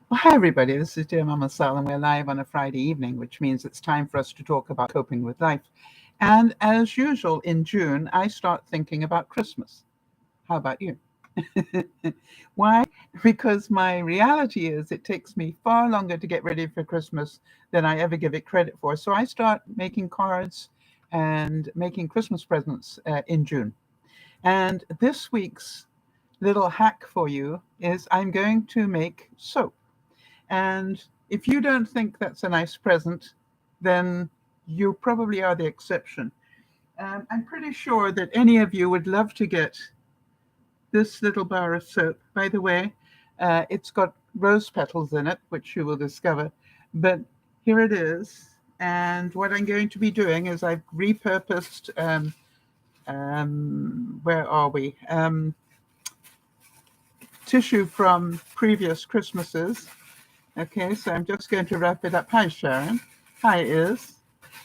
Well, hi, everybody. This is DearMamaSal, and we're live on a Friday evening, which means it's time for us to talk about coping with life. And as usual, in June, I start thinking about Christmas. How about you? Why? Because my reality is it takes me far longer to get ready for Christmas than I ever give it credit for. So I start making cards and making Christmas presents in June. And this week's little hack for you is I'm going to make soap. And if you don't think that's a nice present, then you probably are the exception. I'm pretty sure that any of you would love to get this little bar of soap. By the way, it's got rose petals in it, which you will discover. But here it is. And what I'm going to be doing is I've repurposed, where are we? Tissue from previous Christmases. Okay, so I'm just going to wrap it up. Hi, Sharon. Hi, Iz.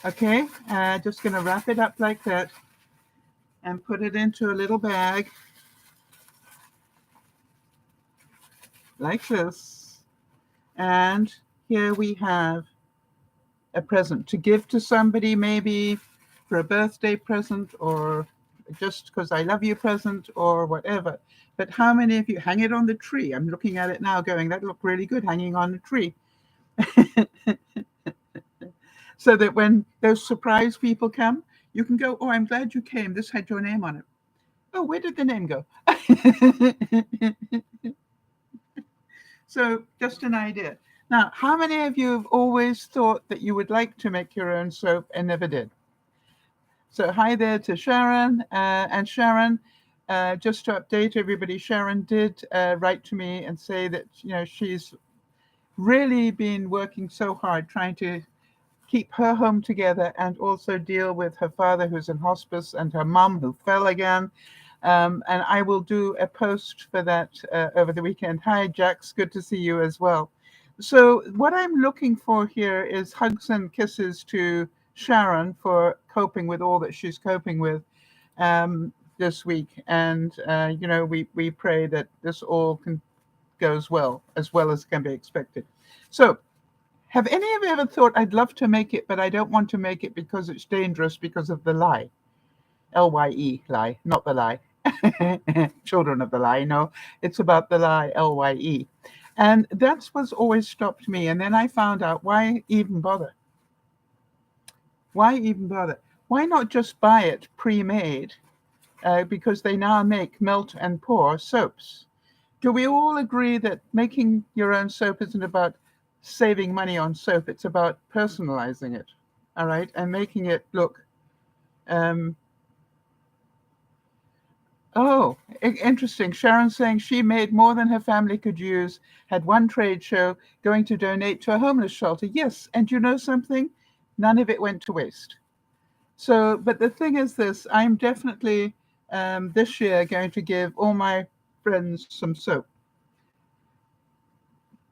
Okay, just going to wrap it up like that and put it into a little bag like this. And here we have a present to give to somebody, maybe for a birthday present or just because I love you present or whatever. But how many of you hang it on the tree? I'm looking at it now going, that looked really good hanging on the tree. So that when those surprise people come, you can go, oh, I'm glad you came. This had your name on it. Oh, where did the name go? So just an idea. Now, how many of you have always thought that you would like to make your own soap and never did? So hi there to Sharon. And Sharon, just to update everybody, Sharon did write to me and say that, she's really been working so hard trying to keep her home together and also deal with her father who's in hospice and her mum who fell again. And I will do a post for that over the weekend. Hi, Jax. Good to see you as well. So what I'm looking for here is hugs and kisses to Sharon for coping with all that she's coping with this week. And, we pray that this all goes well as can be expected. So have any of you ever thought, I'd love to make it, but I don't want to make it because it's dangerous because of the lie? L-Y-E, lie, not the lie. Children of the lie, no. It's about the lie, L-Y-E. And that's what's always stopped me. And then I found out, why even bother? Why even bother? Why not just buy it pre-made? Because they now make melt and pour soaps. Do we all agree that making your own soap isn't about saving money on soap? It's about personalizing it, all right, and making it look. Interesting. Sharon's saying she made more than her family could use, had one trade show, going to donate to a homeless shelter. Yes, and you know something? None of it went to waste. So, but the thing is this, I'm definitely this year going to give all my friends some soap.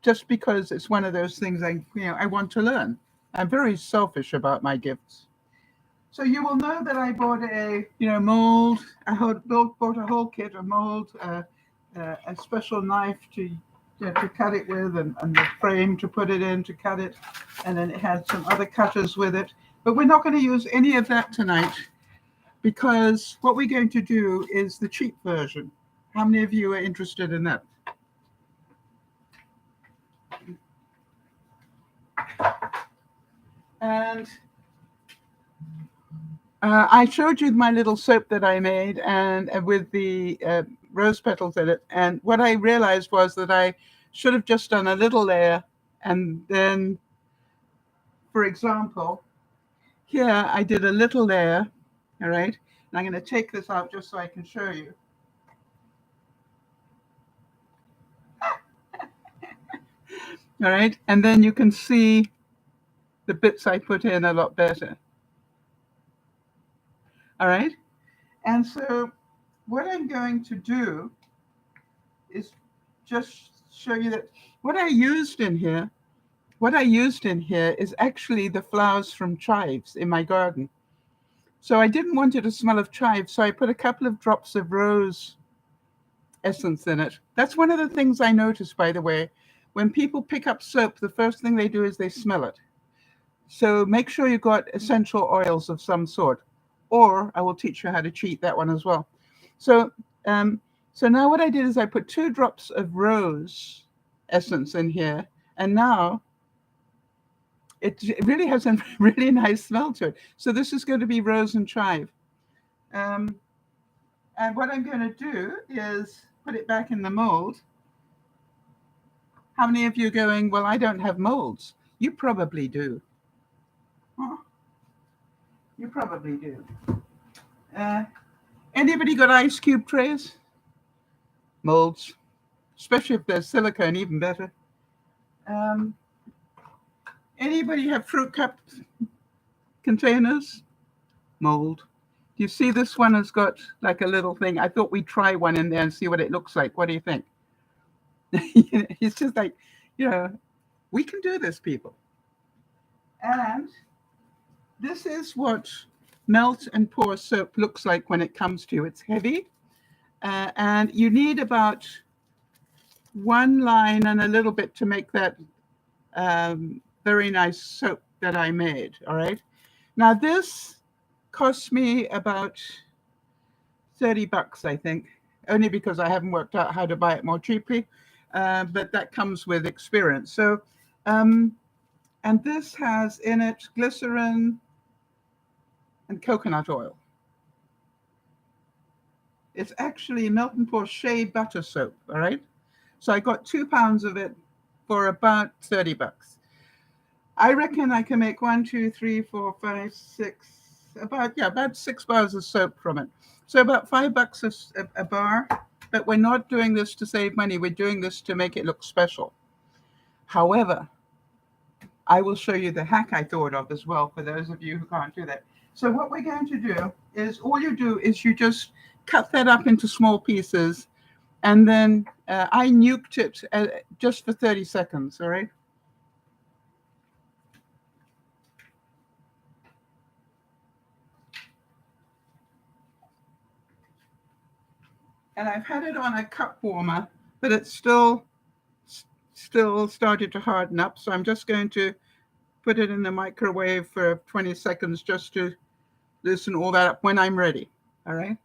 Just because it's one of those things I want to learn. I'm very selfish about my gifts. So you will know that I bought a mold. I bought a whole kit of mold, a special knife to cut it with, and the frame to put it in to cut it, and then it had some other cutters with it. But we're not going to use any of that tonight because what we're going to do is the cheap version. How many of you are interested in that? And I showed you my little soap that I made and with the rose petals in it. And what I realized was that I should have just done a little layer. And then, for example, here I did a little layer. All right. And I'm going to take this out just so I can show you. All right. And then you can see the bits I put in a lot better. All right. And so what I'm going to do is just show you that what I used in here is actually the flowers from chives in my garden. So I didn't want it to smell of chives, so I put a couple of drops of rose essence in it. That's one of the things I noticed, by the way. when people pick up soap, the first thing they do is they smell it. So make sure you've got essential oils of some sort, or I will teach you how to cheat that one as well. So, so now what I did is I put 2 drops of rose essence in here, and now it really has a really nice smell to it. So this is going to be rose and chive. And what I'm going to do is put it back in the mold. How many of you are going, well, I don't have molds? You probably do. Huh? You probably do. Anybody got ice cube trays? Molds, especially if there's silicone, even better. Anybody have fruit cup containers? Mold. Do you see this one has got like a little thing? I thought we'd try one in there and see what it looks like. What do you think? It's just like, we can do this, people. And this is what melt and pour soap looks like when it comes to you. It's heavy, and you need about 1 line and a little bit to make that very nice soap that I made. All right. Now this cost me about $30, I think, only because I haven't worked out how to buy it more cheaply, but that comes with experience. So, and this has in it glycerin and coconut oil. It's actually melt and pour shea butter soap. All right. So I got 2 pounds of it for about $30. I reckon I can make 1, 2, 3, 4, 5, 6, about 6 bars of soap from it. So about $5 a bar. But we're not doing this to save money. We're doing this to make it look special. However, I will show you the hack I thought of as well for those of you who can't do that. So what we're going to do is all you do is you just cut that up into small pieces. And then I nuked it just for 30 seconds, all right? And I've had it on a cup warmer, but it's still started to harden up. So I'm just going to put it in the microwave for 20 seconds just to loosen all that up when I'm ready, all right?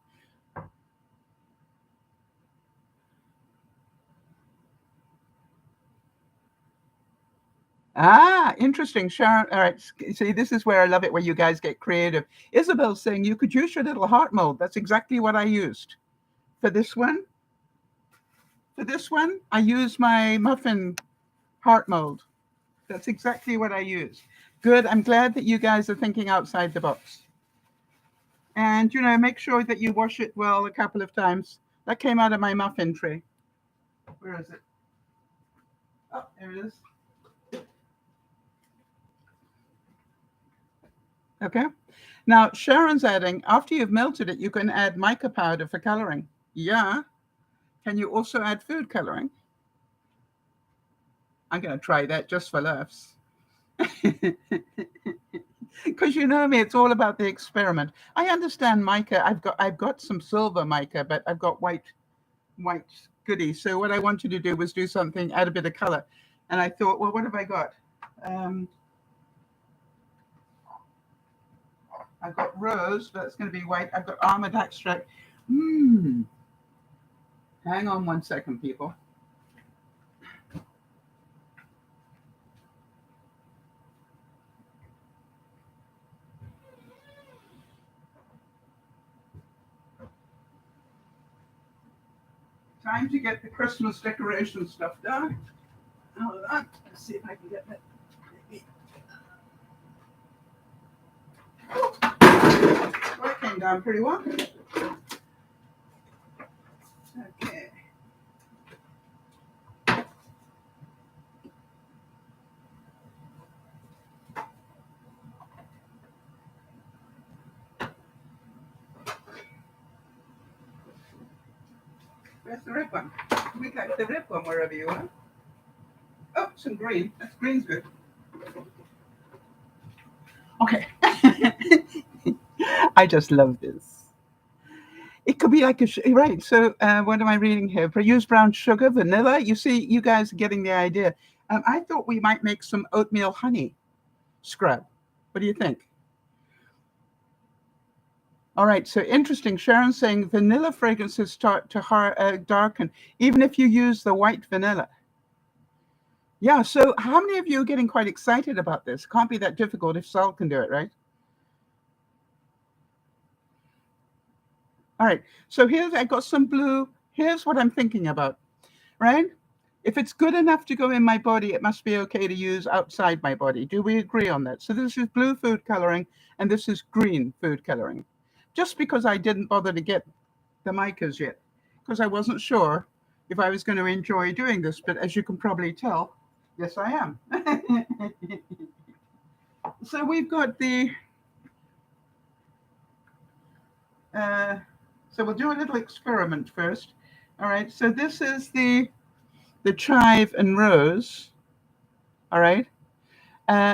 Ah, interesting, Sharon. All right, see, this is where I love it, where you guys get creative. Isabel's saying you could use your little heart mold. That's exactly what I used. For this one, I use my muffin heart mold. That's exactly what I use. Good. I'm glad that you guys are thinking outside the box. And, make sure that you wash it well a couple of times. That came out of my muffin tray. Where is it? Oh, there it is. Okay. Now, Sharon's adding, after you've melted it, you can add mica powder for coloring. Yeah. Can you also add food coloring? I'm going to try that just for laughs. Because you know me, it's all about the experiment. I understand mica. I've got some silver mica, but I've got white goodies. So what I wanted to do was do something, add a bit of color. And I thought, well, what have I got? I've got rose, that's going to be white. I've got almond extract. Hang on 1 second, people. Time to get the Christmas decoration stuff done. Hold on. Let's see if I can get that. Well, it came down pretty well. Okay. Where's the red one? We got the red one wherever you are. Oh, some green. That's green's good. Okay. I just love this. It could be like right. So what am I reading here? Use brown sugar, vanilla. You see, you guys are getting the idea. I thought we might make some oatmeal honey scrub. What do you think? All right, so interesting. Sharon's saying vanilla fragrances start to darken, even if you use the white vanilla. Yeah, so how many of you are getting quite excited about this? Can't be that difficult if Sal can do it, right? All right, so I got some blue. Here's what I'm thinking about, right? If it's good enough to go in my body, it must be okay to use outside my body. Do we agree on that? So this is blue food coloring, and this is green food coloring. Just because I didn't bother to get the micas yet, because I wasn't sure if I was going to enjoy doing this. But as you can probably tell, yes, I am. So we've got the, so we'll do a little experiment first. All right, so this is the chive and rose. All right.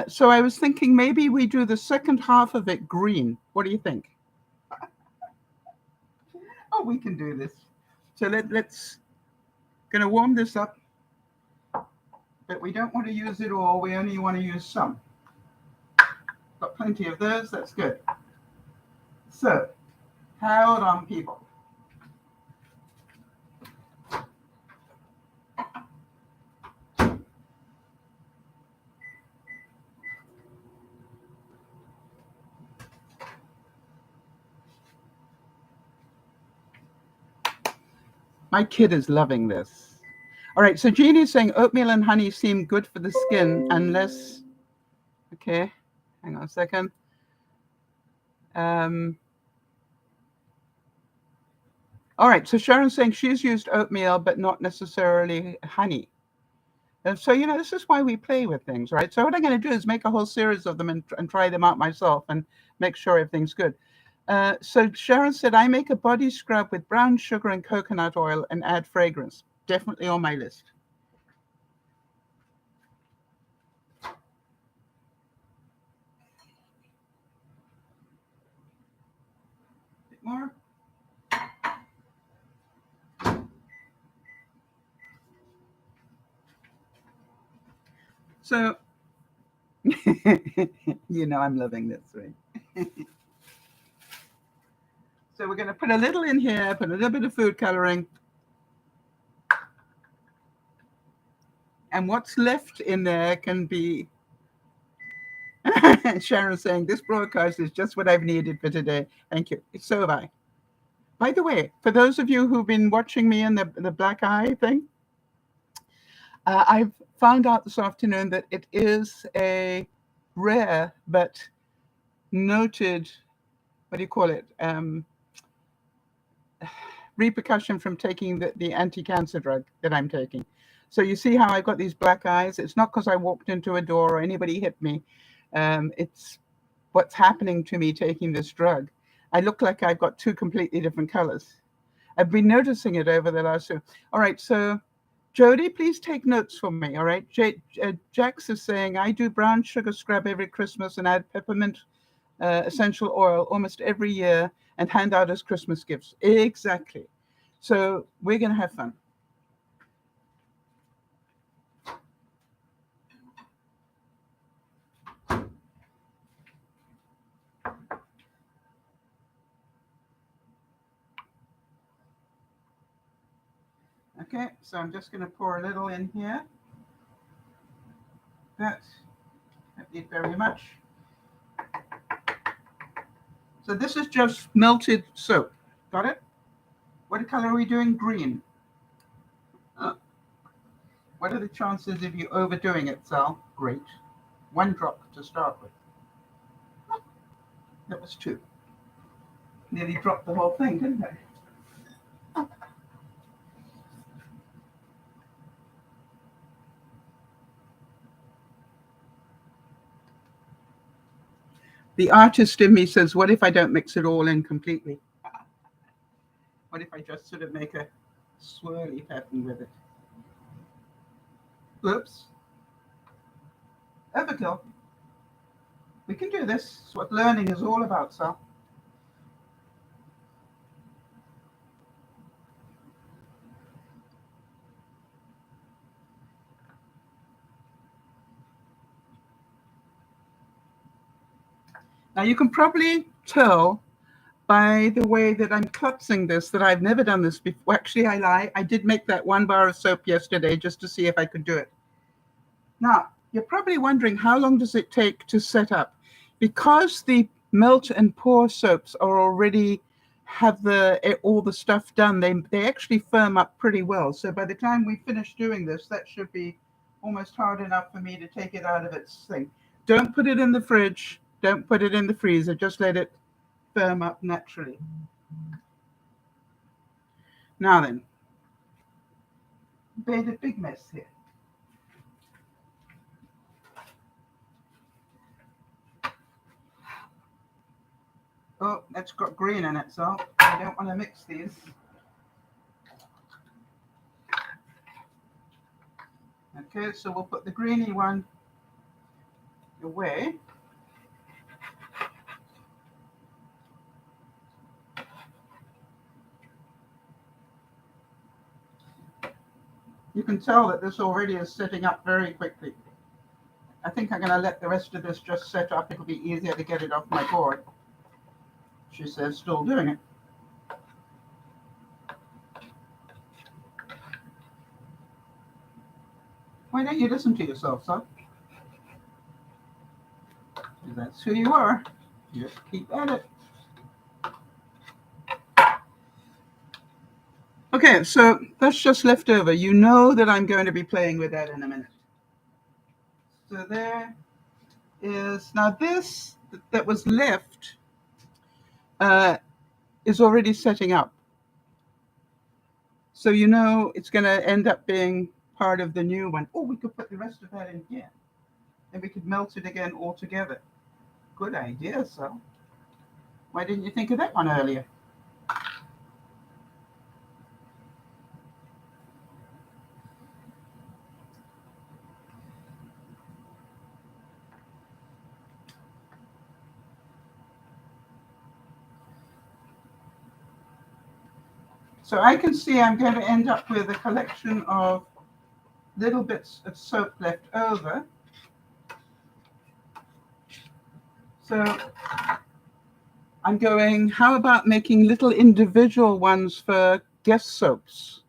So I was thinking maybe we do the second half of it green. What do you think? Oh, we can do this. So let's gonna warm this up, but we don't want to use it all. We only want to use some. Got plenty of those. That's good. So hold on, people. My kid is loving this. All right, so Jeannie's saying oatmeal and honey seem good for the skin unless, okay, hang on a second. All right, so Sharon's saying she's used oatmeal, but not necessarily honey. And so, this is why we play with things, right? So what I'm going to do is make a whole series of them and try them out myself and make sure everything's good. So Sharon said, I make a body scrub with brown sugar and coconut oil and add fragrance. Definitely on my list. A bit more. So, I'm loving this, right? So we're going to put a little in here, put a little bit of food coloring. And what's left in there can be... Sharon saying, this broadcast is just what I've needed for today. Thank you. So have I. By the way, for those of you who've been watching me in the black eye thing, I've found out this afternoon that it is a rare but noted, what do you call it, repercussion from taking the anti-cancer drug that I'm taking. So you see how I've got these black eyes? It's not because I walked into a door or anybody hit me. It's what's happening to me taking this drug. I look like I've got two completely different colors. I've been noticing it over the last two. All right, so Jody, please take notes for me, all right? Jax is saying, I do brown sugar scrub every Christmas and add peppermint essential oil almost every year and hand out as Christmas gifts. Exactly. So we're going to have fun. Okay, so I'm just going to pour a little in here. That don't need very much. So this is just melted soap. Got it? What color are we doing? Green. What are the chances of you overdoing it, Sal? Great. One drop to start with. That was two. Nearly dropped the whole thing, didn't I? The artist in me says, what if I don't mix it all in completely? What if I just sort of make a swirly pattern with it? Oops. Overkill. We can do this. It's what learning is all about, Sal. Now you can probably tell by the way that I'm clutching this that I've never done this before. Actually, I lie. I did make that 1 bar of soap yesterday just to see if I could do it. Now, you're probably wondering how long does it take to set up? Because the melt and pour soaps are already have all the stuff done, they actually firm up pretty well. So by the time we finish doing this, that should be almost hard enough for me to take it out of its thing. Don't put it in the fridge. Don't put it in the freezer. Just let it firm up naturally. Now then, made a big mess here. Oh, that's got green in it, so I don't want to mix these. Okay, so we'll put the greeny one away. You can tell that this already is setting up very quickly. I think I'm going to let the rest of this just set up. It'll be easier to get it off my board. She says, still doing it. Why don't you listen to yourself, son? That's who you are. Just keep at it. Okay, so that's just left over. You know that I'm going to be playing with that in a minute. So there is, now this that was left is already setting up. So you know it's going to end up being part of the new one. Oh, we could put the rest of that in here. And we could melt it again all together. Good idea, so. Why didn't you think of that one earlier? So I can see I'm going to end up with a collection of little bits of soap left over. So I'm going, how about making little individual ones for guest soaps?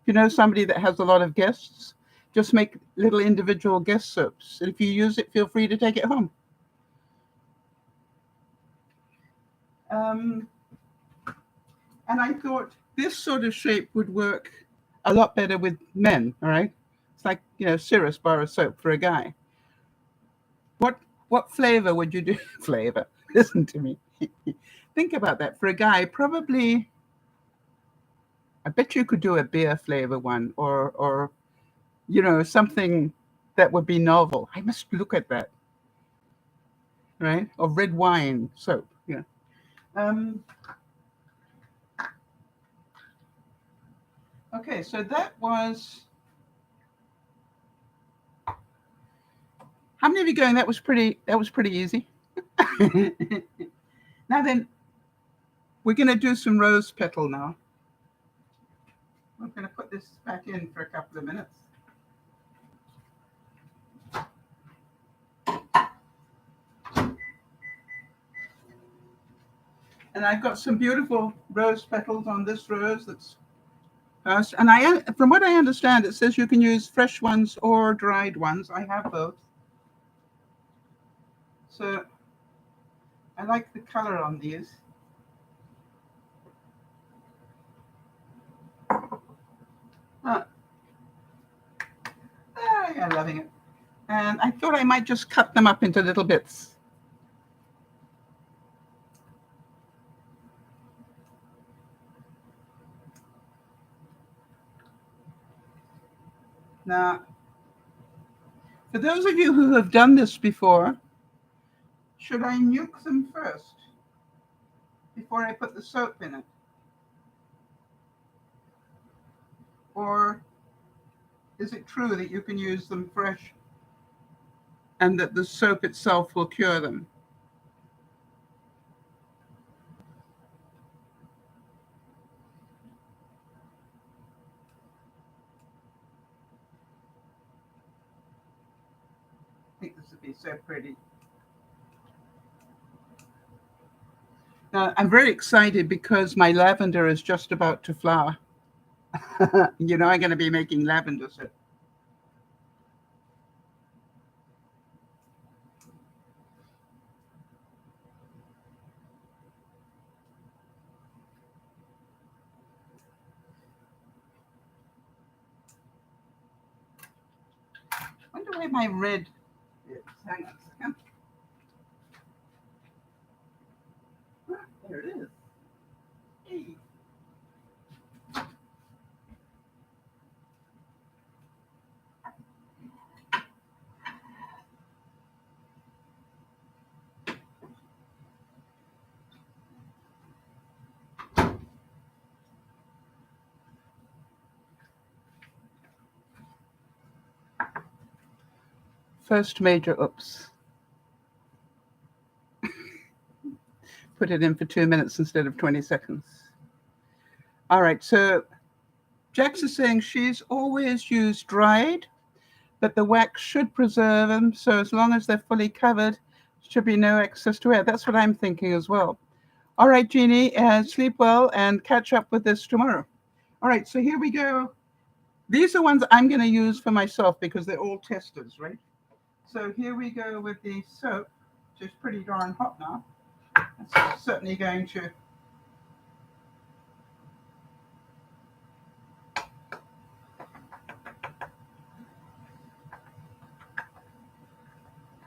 If you know somebody that has a lot of guests, just make little individual guest soaps. And if you use it, feel free to take it home. And I thought this sort of shape would work a lot better with men, all right? It's like, Cirrus bar of soap for a guy. What flavor would you do? Flavor. Listen to me. Think about that. For a guy, probably, I bet you could do a beer flavor one or something that would be novel. I must look at that, right? Or red wine soap, yeah. Okay, so that was, how many of you going, that was pretty easy? Now then, we're going to do some rose petal now. We're going to put this back in for a couple of minutes. And I've got some beautiful rose petals on this rose that's first. And from what I understand, it says you can use fresh ones or dried ones. I have both. So I like the color on these. I'm loving it. And I thought I might just cut them up into little bits. Now, for those of you who have done this before, should I nuke them first before I put the soap in it? Or is it true that you can use them fresh and that the soap itself will cure them? I think this would be so pretty. Now, I'm very excited because my lavender is just about to flower. You know, I'm going to be making lavender soap. I wonder where my red is. Hang on a second. Ah, there it is. Hey. First major oops. Put it in for 2 minutes instead of 20 seconds. All right, so Jax is saying she's always used dried, but the wax should preserve them. So as long as they're fully covered, should be no excess to air. That's what I'm thinking as well. All right, Jeannie, sleep well and catch up with this tomorrow. All right, so here we go. These are ones I'm going to use for myself because they're all testers, right? So here we go with the soap, which is pretty darn hot now. It's certainly going to.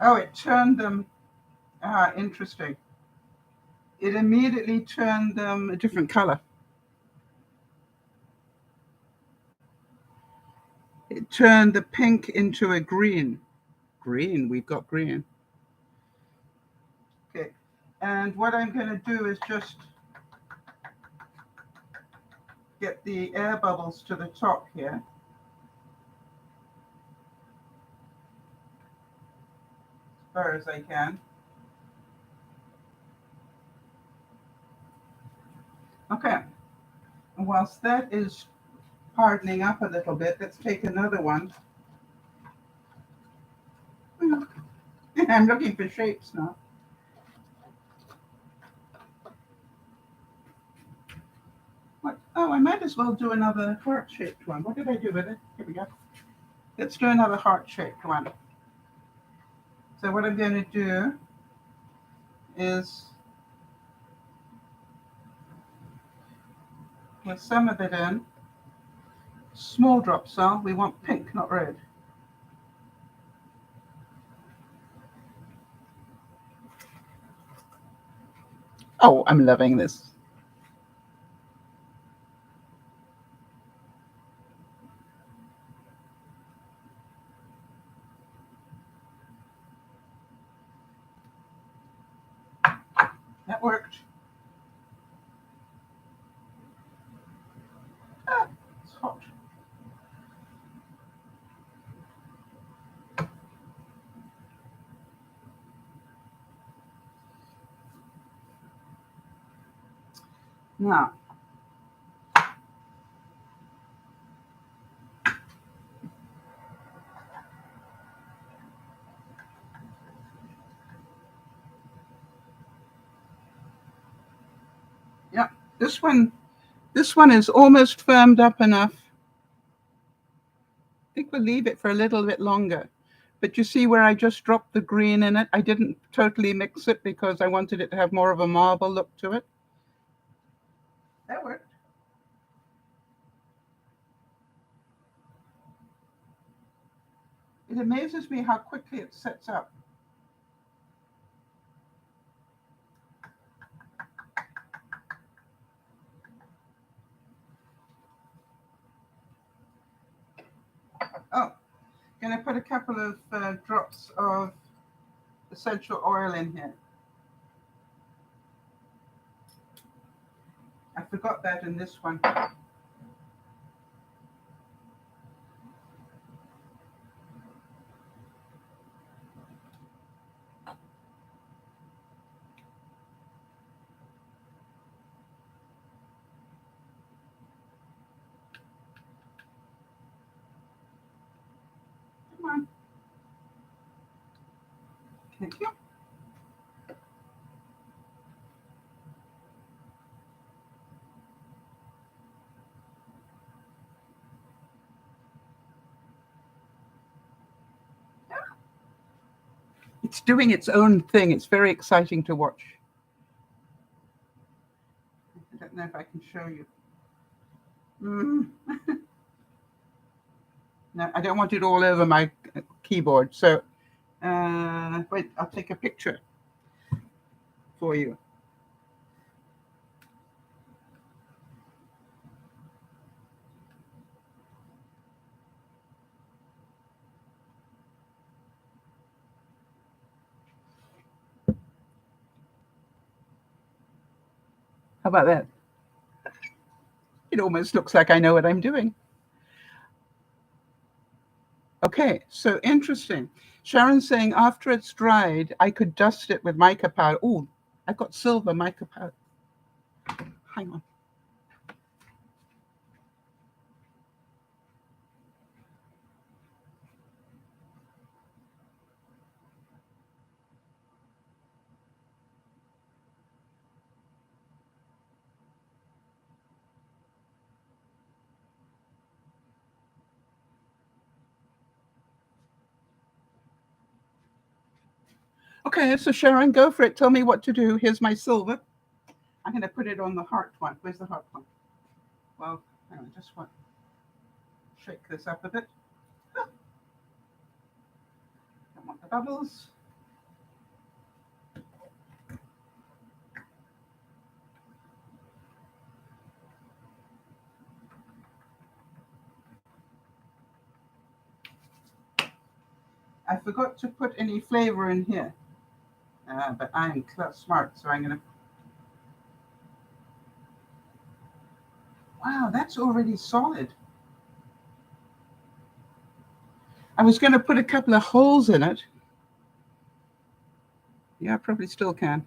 Oh, it turned them. Interesting. It immediately turned them a different color. It turned the pink into a green. Green, we've got green. Okay, and what I'm going to do is just get the air bubbles to the top here. As far as I can. Okay, and whilst that is hardening up a little bit, let's take another one. I'm looking for shapes now. What? Oh, I might as well do another heart-shaped one. What did I do with it? Here we go. Let's do another heart-shaped one. So what I'm going to do is put some of it in. Small drops, Sal. We want pink, not red. Oh, I'm loving this. That worked. Ah, it's hot. Now, yeah, this one is almost firmed up enough. I think we'll leave it for a little bit longer. But you see where I just dropped the green in it? I didn't totally mix it because I wanted it to have more of a marble look to it. That worked. It amazes me how quickly it sets up. Oh, going to put a couple of drops of essential oil in here. I forgot that in this one. Come on. Thank you. it's doing its own thing. It's very exciting to watch. I don't know if I can show you. No, I don't want it all over my keyboard. So wait, I'll take a picture for you. How about that? It almost looks like I know what I'm doing. Okay, so interesting. Sharon's saying after it's dried, I could dust it with mica powder. Oh, I've got silver mica powder. Hang on. Okay, so Sharon, go for it. Tell me what to do. Here's my silver. I'm going to put it on the heart one. Where's the heart one? Well, hang on, just want to shake this up a bit. Don't want the bubbles. I forgot to put any flavor in here, but I'm smart, so I'm going to. Wow, that's already solid. I was going to put a couple of holes in it. Yeah, I probably still can.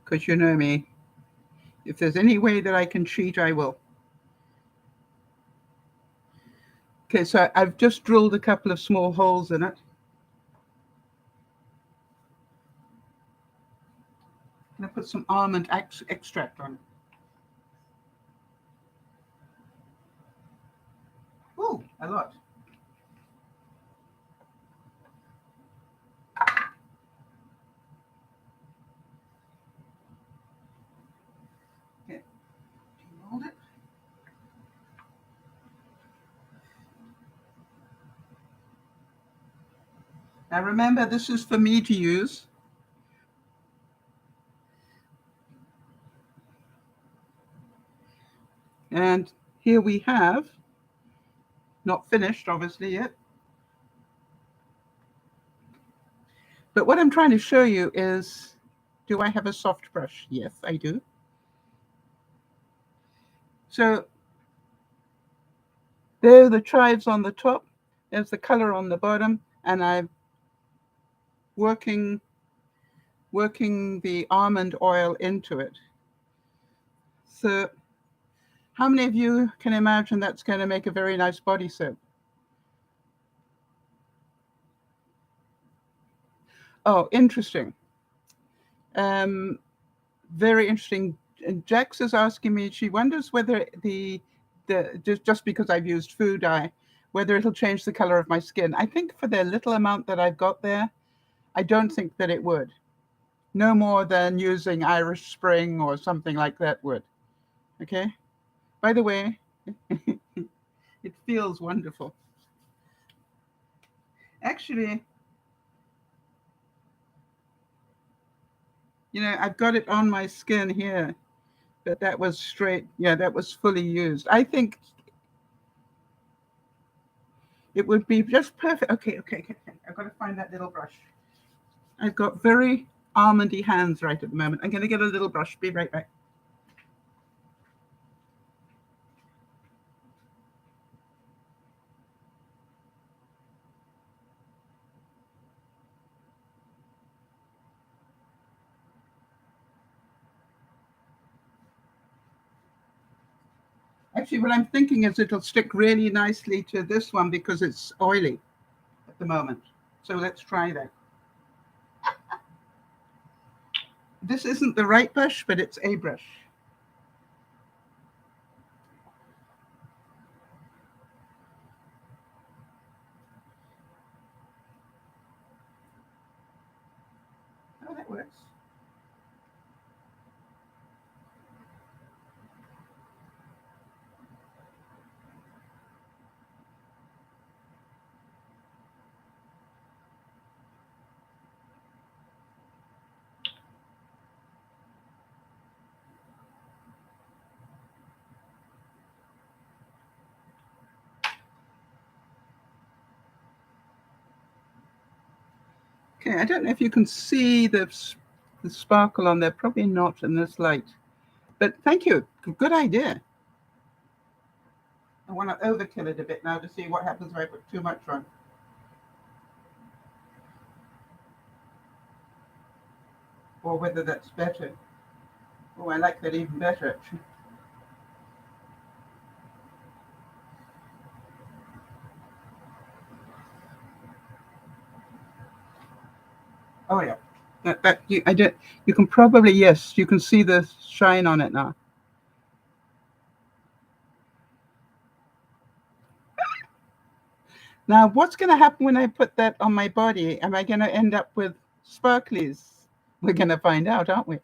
Because you know me. If there's any way that I can cheat, I will. Okay, so I've just drilled a couple of small holes in it. I'm going to put some almond extract on it. Oh, a lot. Okay, hold it. Now remember, this is for me to use. And here we have, not finished obviously yet. But what I'm trying to show you is, do I have a soft brush? Yes, I do. So there are the chives on the top, there's the color on the bottom, and I'm working the almond oil into it. So how many of you can imagine that's going to make a very nice body soap? Oh, interesting. Very interesting. And Jax is asking me, she wonders whether just because I've used food dye, whether it'll change the color of my skin. I think for the little amount that I've got there, I don't think that it would. No more than using Irish Spring or something like that would. Okay? By the way, it feels wonderful. Actually, you know, I've got it on my skin here, but that was straight. Yeah, that was fully used. I think it would be just perfect. Okay. I've got to find that little brush. I've got very almondy hands right at the moment. I'm going to get a little brush. Be right back. Actually, what I'm thinking is it'll stick really nicely to this one because it's oily at the moment. So let's try that. This isn't the right brush, but it's a brush. Okay, I don't know if you can see the sparkle on there. Probably not in this light. But thank you. Good idea. I want to overkill it a bit now to see what happens if I put too much on. Or whether that's better. Oh, I like that even better, actually. Oh, yeah. You can probably, yes, you can see the shine on it now. Now, what's going to happen when I put that on my body? Am I going to end up with sparklies? We're going to find out, aren't we?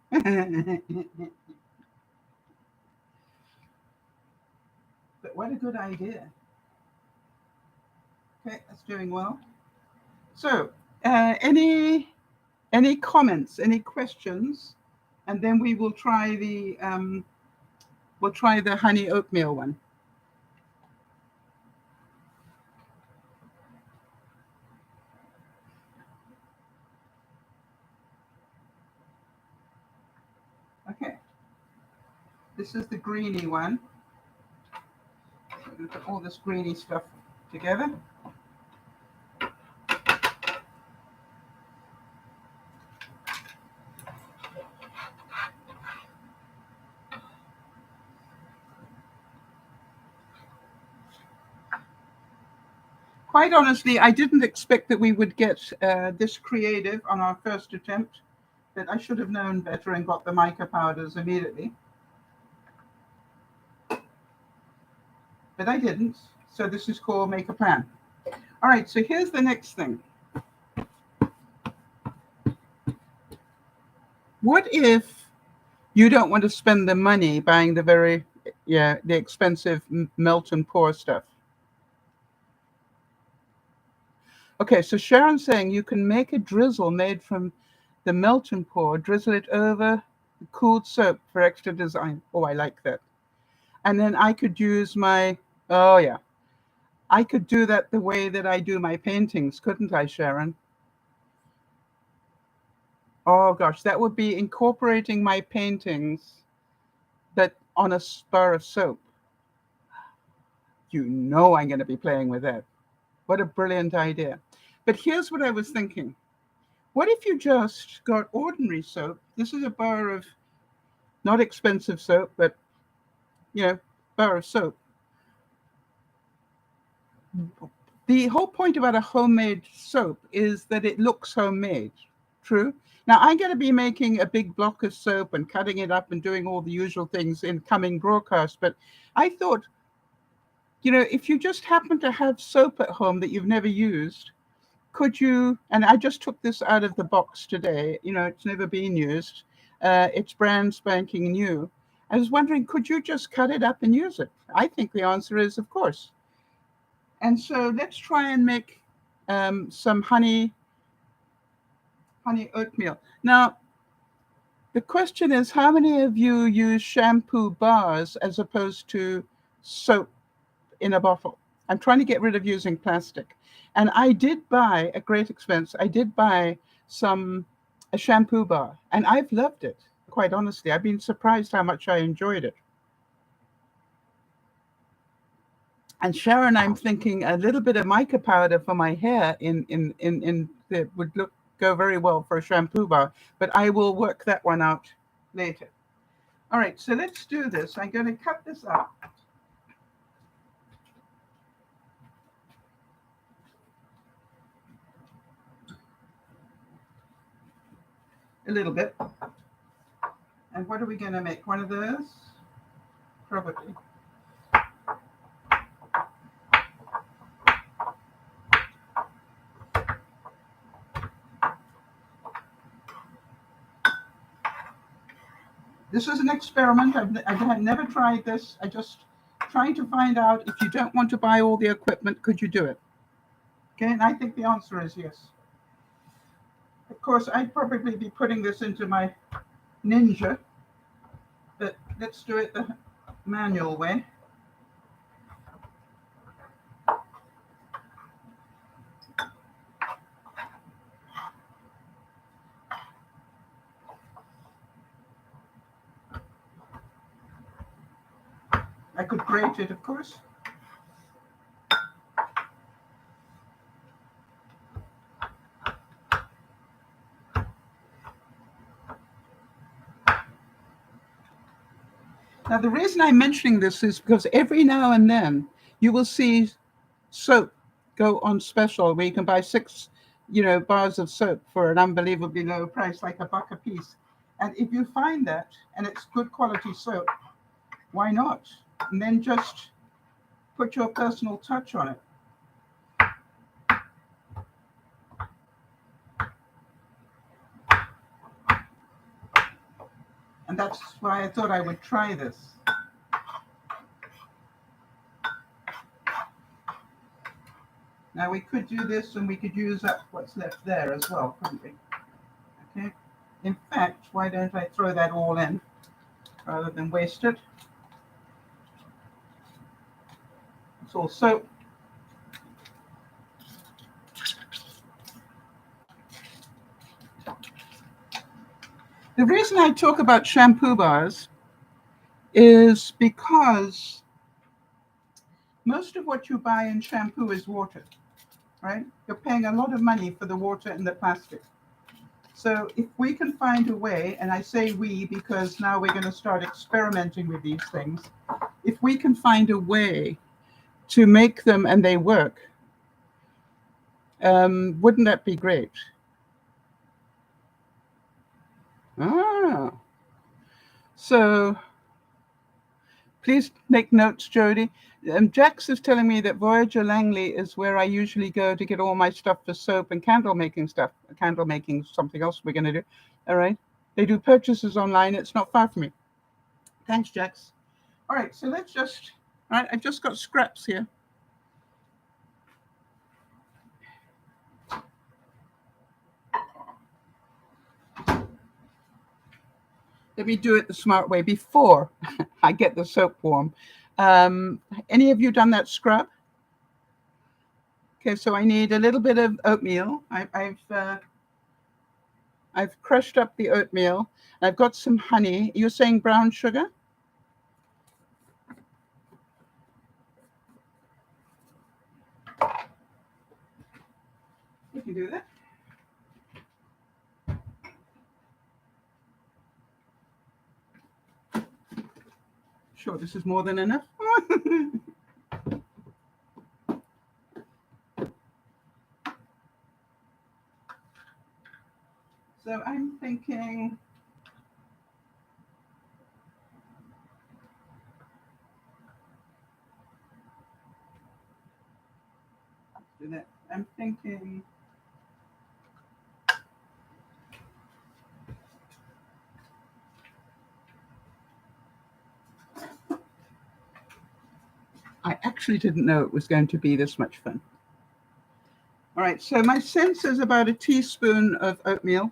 But what a good idea. Okay, that's doing well. So, any comments, any questions? And then we will try the honey oatmeal one. Okay. This is the greeny one. So I'm going to put all this greeny stuff together. Quite honestly, I didn't expect that we would get this creative on our first attempt, but I should have known better and got the mica powders immediately. But I didn't, so this is called Make a Plan. All right, so here's the next thing. What if you don't want to spend the money buying the expensive melt and pour stuff? Okay, so Sharon's saying you can make a drizzle made from the melt and pour, drizzle it over the cooled soap for extra design. Oh, I like that. And then I could use I could do that the way that I do my paintings, couldn't I, Sharon? Oh gosh, that would be incorporating my paintings, but on a bar of soap. You know I'm going to be playing with that. What a brilliant idea. But here's what I was thinking. What if you just got ordinary soap? This is a bar of not expensive soap, but, bar of soap. The whole point about a homemade soap is that it looks homemade. True. Now, I'm going to be making a big block of soap and cutting it up and doing all the usual things in coming broadcast. But I thought, if you just happen to have soap at home that you've never used, could you, and I just took this out of the box today, it's never been used. It's brand spanking new. I was wondering, could you just cut it up and use it? I think the answer is, of course. And so let's try and make some honey oatmeal. Now, the question is, how many of you use shampoo bars as opposed to soap in a bottle? I'm trying to get rid of using plastic. And I did buy, at great expense, I did buy a shampoo bar, and I've loved it, quite honestly. I've been surprised how much I enjoyed it. And Sharon, I'm thinking a little bit of mica powder for my hair that would go very well for a shampoo bar, but I will work that one out later. All right, so let's do this. I'm going to cut this up. A little bit. And what are we going to make? One of those? Probably. This is an experiment. I've never tried this. I just trying to find out, if you don't want to buy all the equipment, could you do it? Okay, and I think the answer is yes. Of course, I'd probably be putting this into my Ninja, but let's do it the manual way. I could grate it, of course. Now, the reason I'm mentioning this is because every now and then you will see soap go on special where you can buy 6, bars of soap for an unbelievably low price, like $1 a piece. And if you find that and it's good quality soap, why not? And then just put your personal touch on it. And that's why I thought I would try this. Now we could do this and we could use up what's left there as well, couldn't we? Okay. In fact, why don't I throw that all in rather than waste it? It's all soap. The reason I talk about shampoo bars is because most of what you buy in shampoo is water, right? You're paying a lot of money for the water and the plastic. So if we can find a way, and I say we because now we're going to start experimenting with these things, if we can find a way to make them and they work, wouldn't that be great? So please make notes, Jody. Jax is telling me that Voyager Langley is where I usually go to get all my stuff for soap and candle making stuff. Candle making, something else we're going to do. All right. They do purchases online. It's not far from me. Thanks, Jax. All right. So let's just, all right. I've just got scraps here. Let me do it the smart way before I get the soap warm. Any of you done that scrub? Okay, so I need a little bit of oatmeal. I've crushed up the oatmeal. I've got some honey. You're saying brown sugar? You can do that. Sure, this is more than enough. So I'm thinking I'm thinking I actually didn't know it was going to be this much fun. All right, so my sense is about a teaspoon of oatmeal,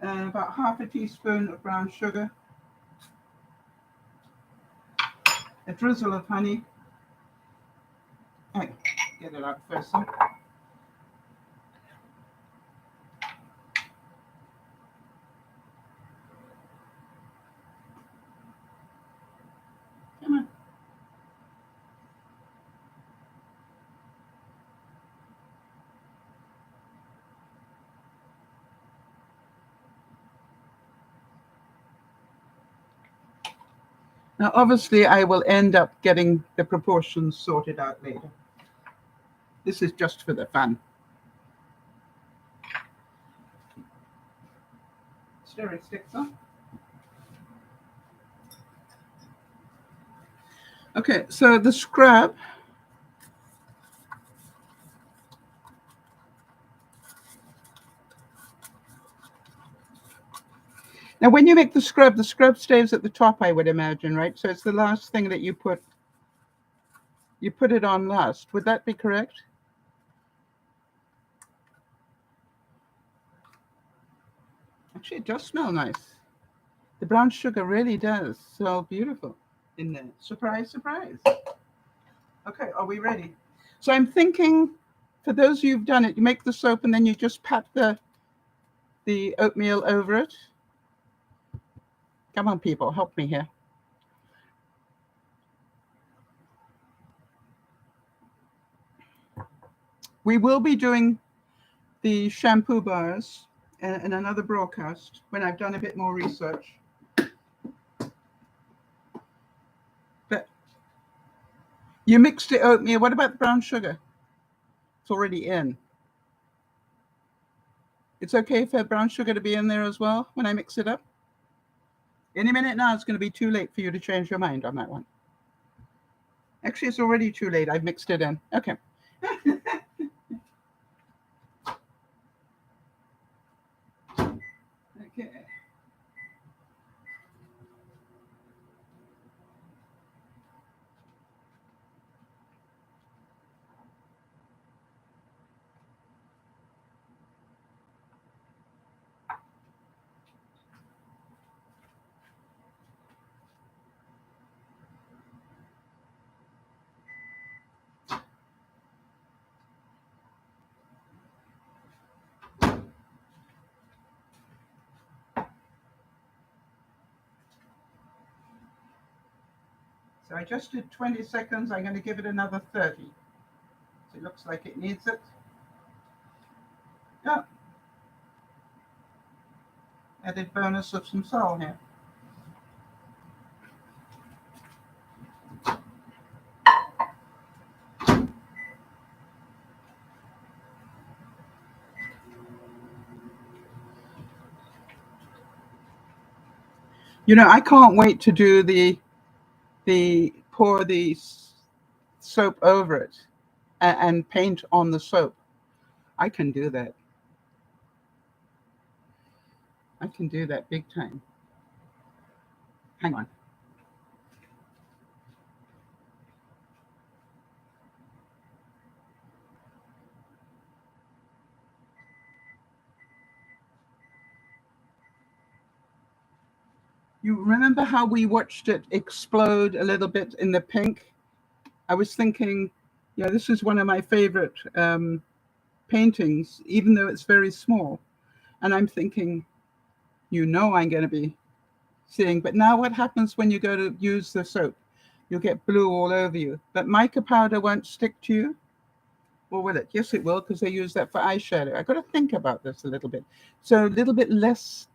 about half a teaspoon of brown sugar, a drizzle of honey. Hey, get it out first. Huh? Come on. Now, obviously, I will end up getting the proportions sorted out later. This is just for the fun. Stirring sticks on. Okay, so the scrub. Now, when you make the scrub stays at the top, I would imagine, right? So it's the last thing that you put it on last. Would that be correct? Actually, it does smell nice. The brown sugar really does smell beautiful in there. Surprise, surprise. Okay, are we ready? So I'm thinking, for those of you who've done it, you make the soap and then you just pat the oatmeal over it. Come on, people, help me here. We will be doing the shampoo bars in another broadcast when I've done a bit more research. But you mixed it oatmeal. What about the brown sugar? It's already in. It's okay for brown sugar to be in there as well when I mix it up? Any minute now, it's going to be too late for you to change your mind on that one. Actually, it's already too late. I've mixed it in. Okay. Okay. So I just did 20 seconds. I'm going to give it another 30. So it looks like it needs it. Yeah. Added bonus of some salt here. You know, I can't wait to do the pour the soap over it and paint on the soap. I can do that. I can do that big time. Hang on. You remember how we watched it explode a little bit in the pink? I was thinking, yeah, this is one of my favorite paintings, even though it's very small. And I'm thinking, you know, I'm going to be seeing. But now what happens when you go to use the soap? You'll get blue all over you. But mica powder won't stick to you. Or will it? Yes, it will, because they use that for eyeshadow. I've got to think about this a little bit. So a little bit less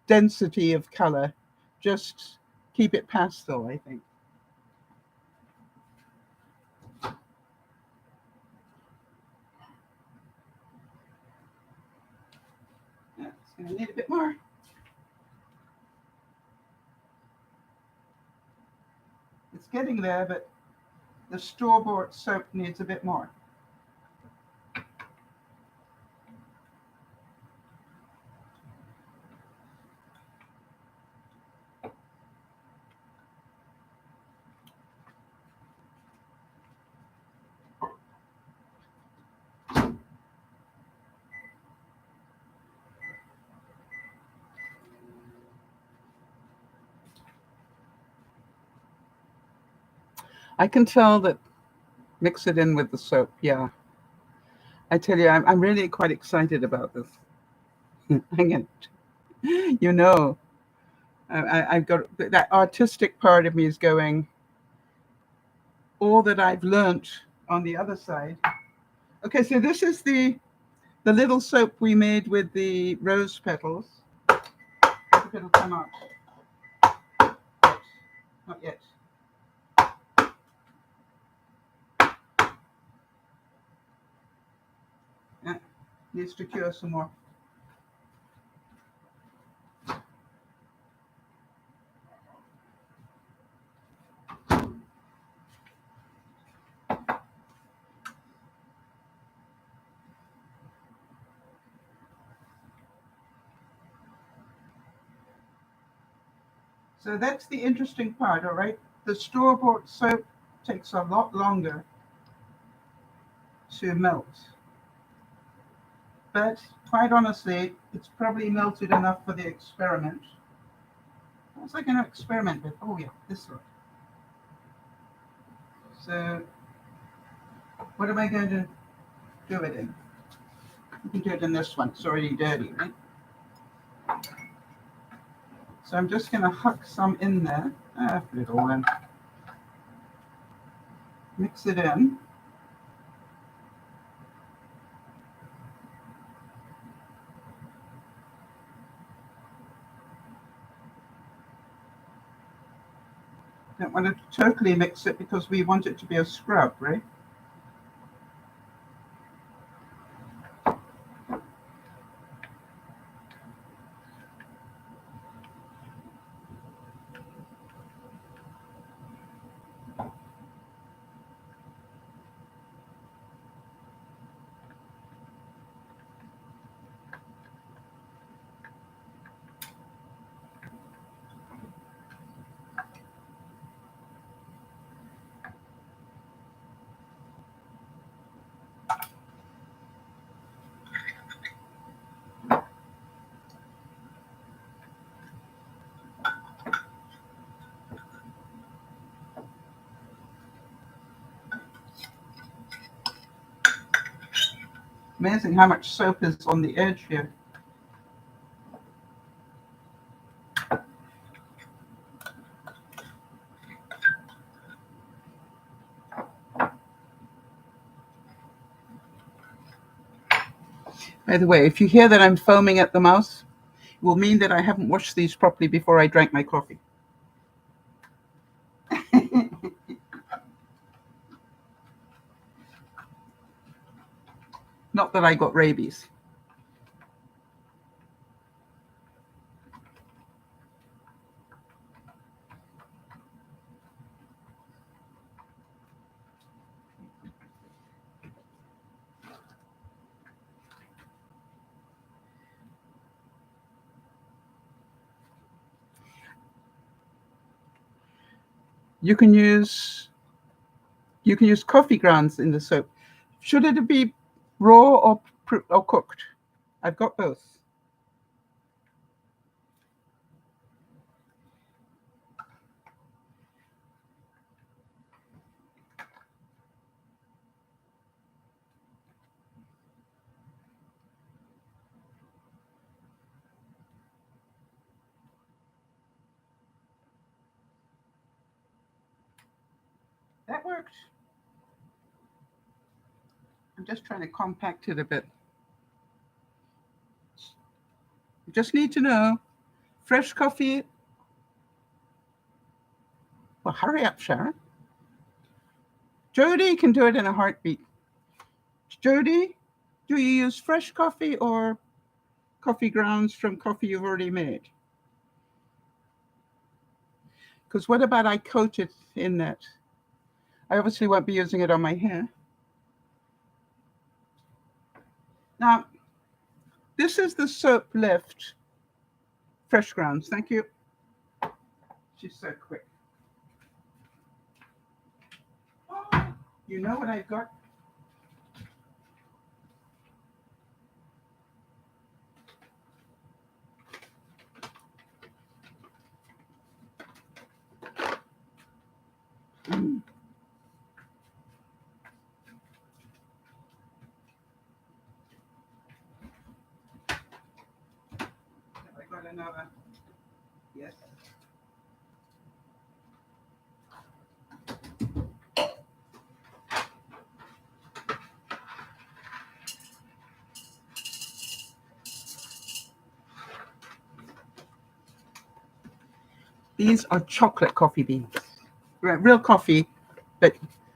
density of color. Just keep it pastel, I think. Yeah, it's going to need a bit more. It's getting there, but the store-bought soap needs a bit more. I can tell that. Mix it in with the soap. Yeah. I tell you, I'm really quite excited about this. Hang on. You know, I've got that artistic part of me is going, all that I've learnt on the other side. Okay, so this is the little soap we made with the rose petals. I think it'll come out. Yes. Not yet. Yeah, needs to cure some more. So that's the interesting part, all right? The store-bought soap takes a lot longer to melt. But quite honestly, it's probably melted enough for the experiment. What was I going to experiment with? Oh yeah, this one. So what am I going to do it in? You can do it in this one. It's already dirty, right? So I'm just going to huck some in there. Put it all in. Mix it in. Don't want to totally mix it because we want it to be a scrub, right? Amazing how much soap is on the edge here. By the way, if you hear that I'm foaming at the mouth, it will mean that I haven't washed these properly before I drank my coffee. Not that I got rabies. You can use coffee grounds in the soap. Should it be raw or cooked? I've got both. That worked. I'm just trying to compact it a bit. You just need to know, fresh coffee. Well, hurry up, Sharon. Jody can do it in a heartbeat. Jody, do you use fresh coffee or coffee grounds from coffee you've already made? Because what about I coat it in that? I obviously won't be using it on my hair. Now, this is the soap lift. Fresh grounds, thank you. She's so quick. Oh, you know what I've got? Mm. Have I got another? Yes. These are chocolate coffee beans. Real coffee, but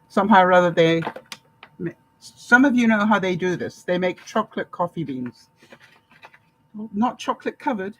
somehow or other some of you know how they do this. They make chocolate coffee beans. Not chocolate covered.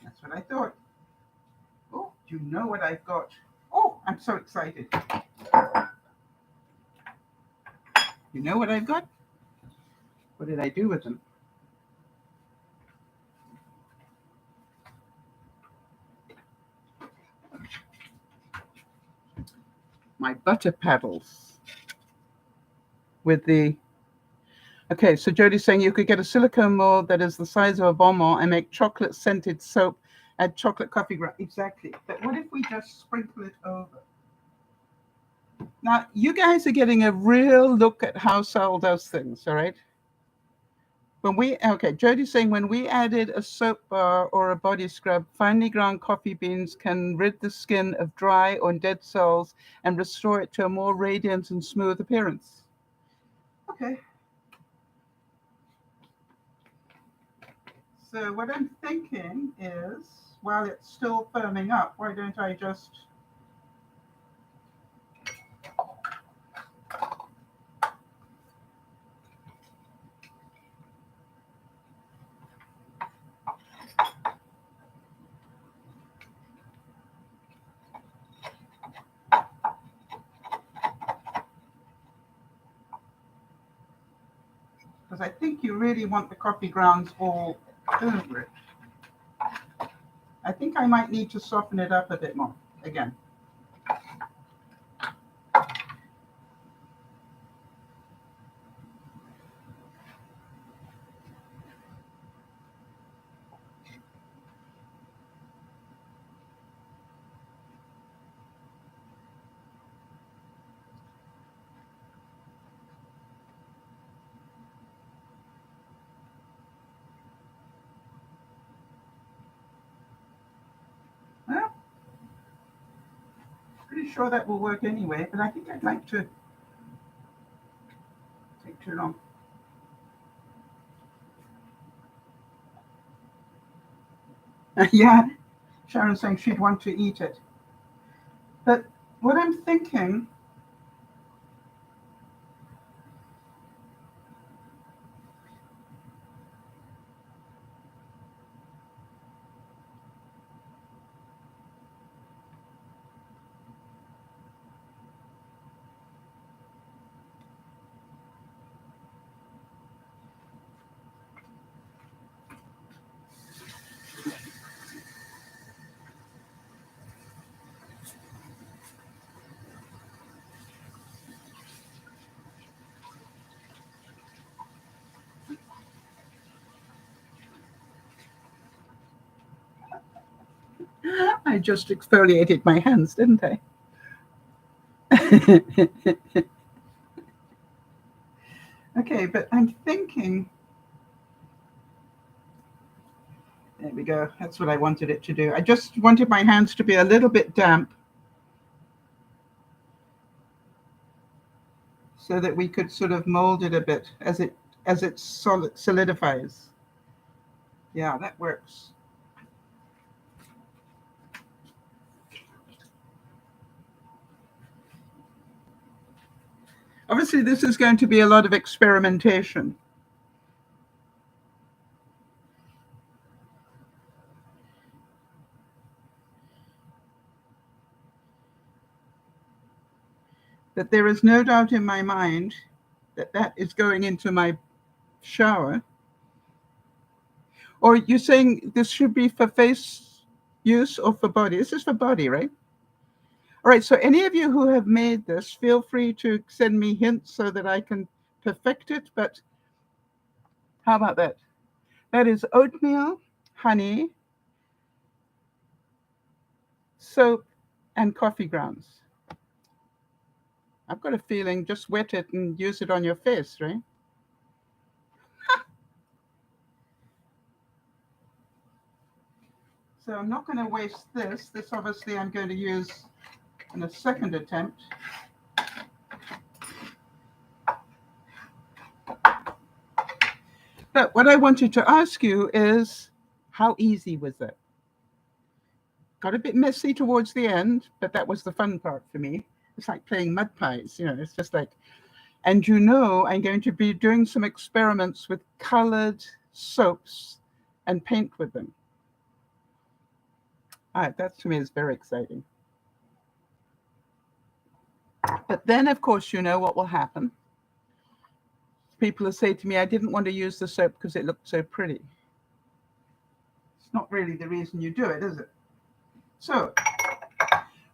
That's what I thought. Oh, do you know what I've got? Oh, I'm so excited. You know what I've got? What did I do with them? My butter paddles with the... Okay, so Jody's saying you could get a silicone mold that is the size of a bonbon and make chocolate scented soap, add chocolate coffee ground. Exactly. But what if we just sprinkle it over? Now, you guys are getting a real look at how Sal does things, all right? Jody's saying when we added a soap bar or a body scrub, finely ground coffee beans can rid the skin of dry or dead cells and restore it to a more radiant and smooth appearance. Okay. So what I'm thinking is, while it's still firming up, why don't I just... Because I think you really want the coffee grounds all over it. I think I might need to soften it up a bit more again. Well, pretty sure that will work anyway, but I think I'd like to take too long. Yeah, Sharon's saying she'd want to eat it. But what I'm thinking... I just exfoliated my hands, didn't I? Okay, but I'm thinking... There we go. That's what I wanted it to do. I just wanted my hands to be a little bit damp so that we could sort of mold it a bit as it solidifies. Yeah, that works. Obviously, this is going to be a lot of experimentation. But there is no doubt in my mind that that is going into my shower. Or you're saying this should be for face use or for body? This is for body, right? All right, so any of you who have made this, feel free to send me hints so that I can perfect it. But how about that? That is oatmeal, honey, soap, and coffee grounds. I've got a feeling just wet it and use it on your face, right? So I'm not going to waste this. This obviously I'm going to use in a second attempt. But what I wanted to ask you is, how easy was it? Got a bit messy towards the end, but that was the fun part for me. It's like playing mud pies, it's just like... And I'm going to be doing some experiments with colored soaps and paint with them. All right, that to me is very exciting. But then, of course, what will happen. people will say to me, I didn't want to use the soap because it looked so pretty. It's not really the reason you do it, is it? So,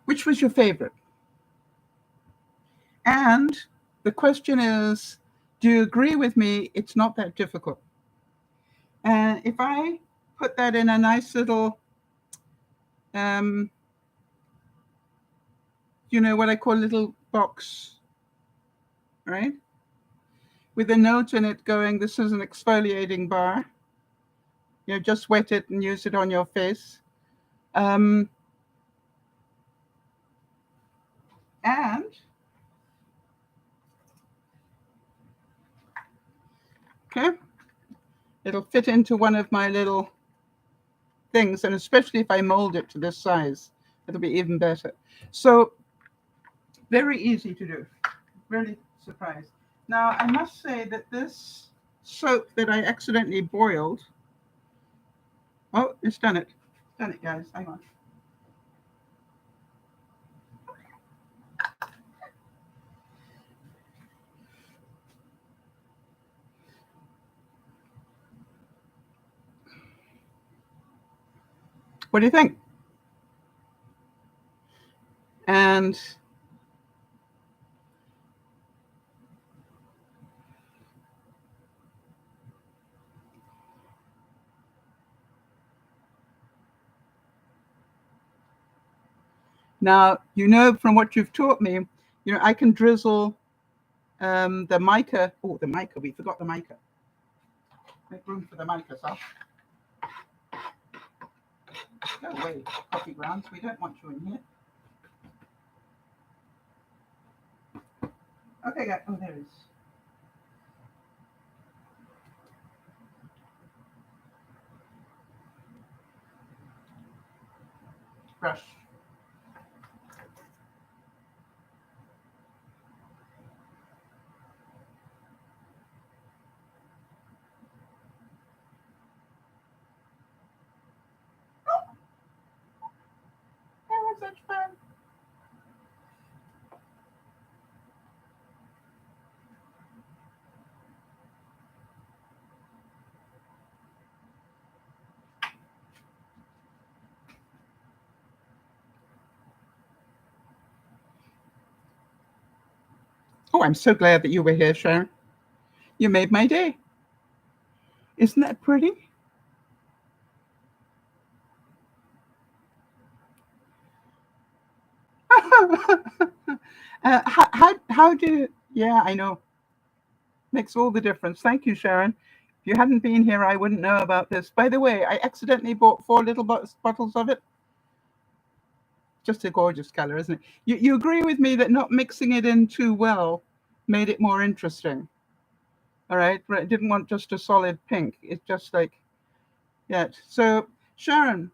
which was your favorite? And the question is, do you agree with me? It's not that difficult. And if I put that in a nice little, you know, what I call a little box, right? With a note in it going, this is an exfoliating bar. You know, just wet it and use it on your face. And okay, it'll fit into one of my little things, and especially if I mold it to this size, it'll be even better. So very easy to do. Really surprised. Now I must say that this soap that I accidentally boiled, oh, it's done it. Done it, guys. Hang on. What do you think? And now, you know, from what you've taught me, you know, I can drizzle the mica. Oh, the mica. We forgot the mica. Make room for the mica, Sal. Go away, coffee grounds. We don't want you in here. Okay, guys. Oh, there it is. Brush. That was such fun. Oh, I'm so glad that you were here, Sharon. You made my day. Isn't that pretty? How do, yeah, I know. Makes all the difference. Thank you, Sharon. If you hadn't been here, I wouldn't know about this. By the way, I accidentally bought 4 little bottles of it. Just a gorgeous color, isn't it? You agree with me that not mixing it in too well made it more interesting? All right, I didn't want just a solid pink. It's just like, yeah. So Sharon,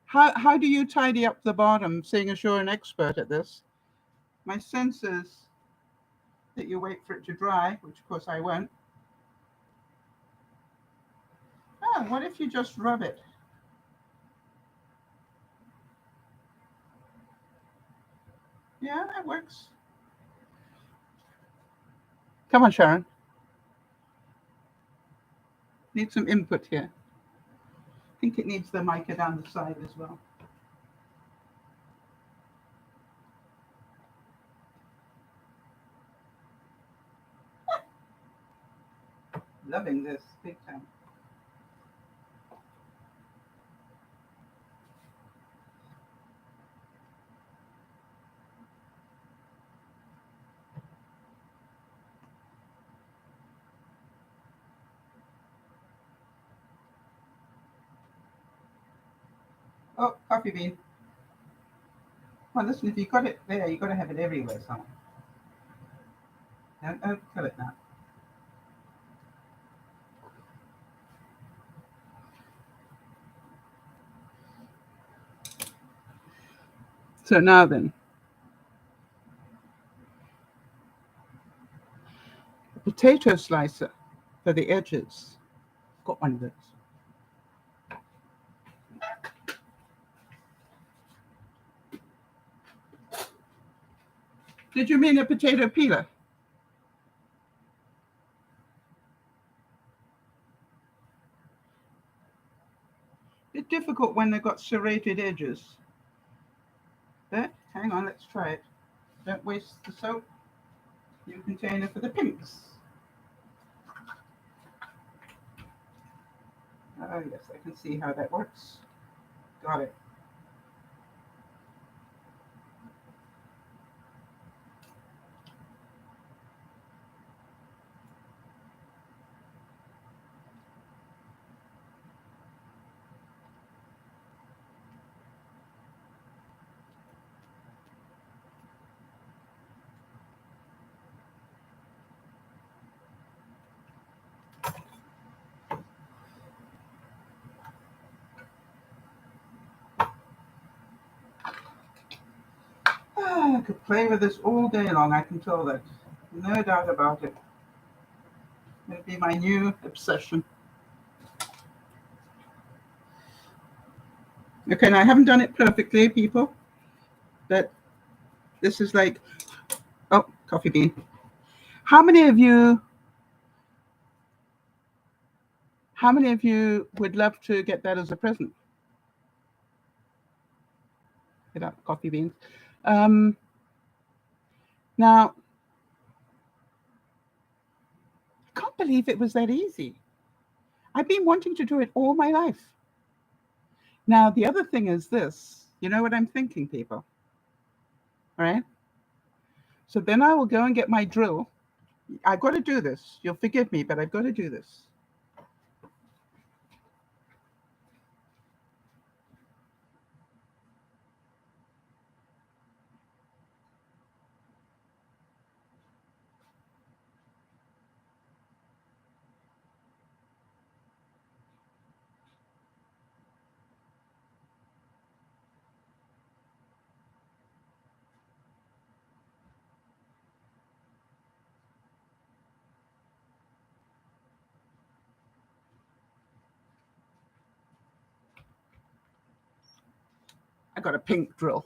how do you tidy up the bottom, seeing as you're an expert at this? My sense is that you wait for it to dry, which of course I won't. Oh, what if you just rub it? Yeah, that works. Come on, Sharon. Need some input here. I think it needs the mica down the side as well. Loving this big time. Oh, coffee bean. Well, listen, if you got it there, you got to have it everywhere, son. Don't kill it now. So now then, a potato slicer for the edges. Got one of those. Did you mean a potato peeler? bit difficult when they've got serrated edges. But hang on, let's try it. Don't waste the soap. New container for the pinks. Oh yes, I can see how that works. Got it. I could play with this all day long, I can tell that. No doubt about it. It'll be my new obsession. Okay, now I haven't done it perfectly, people, but this is like, oh, coffee bean. How many of you would love to get that as a present? Without coffee beans. Now, I can't believe it was that easy. I've been wanting to do it all my life. Now, the other thing is this. You know what I'm thinking, people? All right? So then I will go and get my drill. I've got to do this. You'll forgive me, but I've got to do this. I got a pink drill.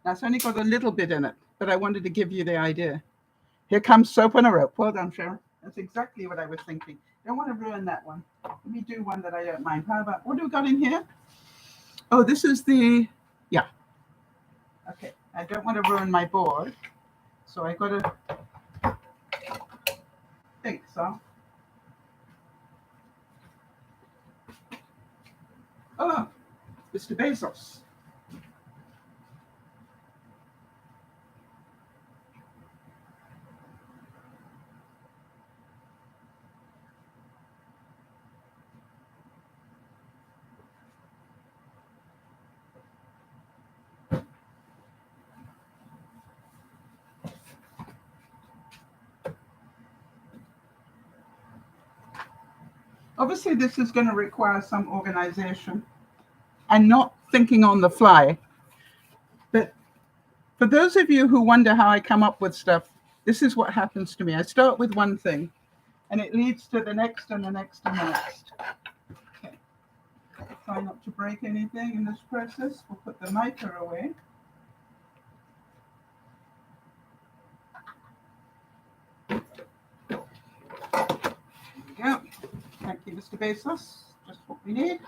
That's only got a little bit in it, but I wanted to give you the idea. Here comes soap on a rope. Well done, Sharon. That's exactly what I was thinking. Don't want to ruin that one. Let me do one that I don't mind. How about, what do we got in here? Oh, this is the, yeah. Okay, I don't want to ruin my board. So I got to think so. Oh, Mr. Bezos. Obviously, this is going to require some organization and not thinking on the fly. But for those of you who wonder how I come up with stuff, this is what happens to me. I start with one thing, and it leads to the next and the next and the next. Okay. Try not to break anything in this process. We'll put the mica away. There we go. Thank you, Mr. Bezos. Just what we need.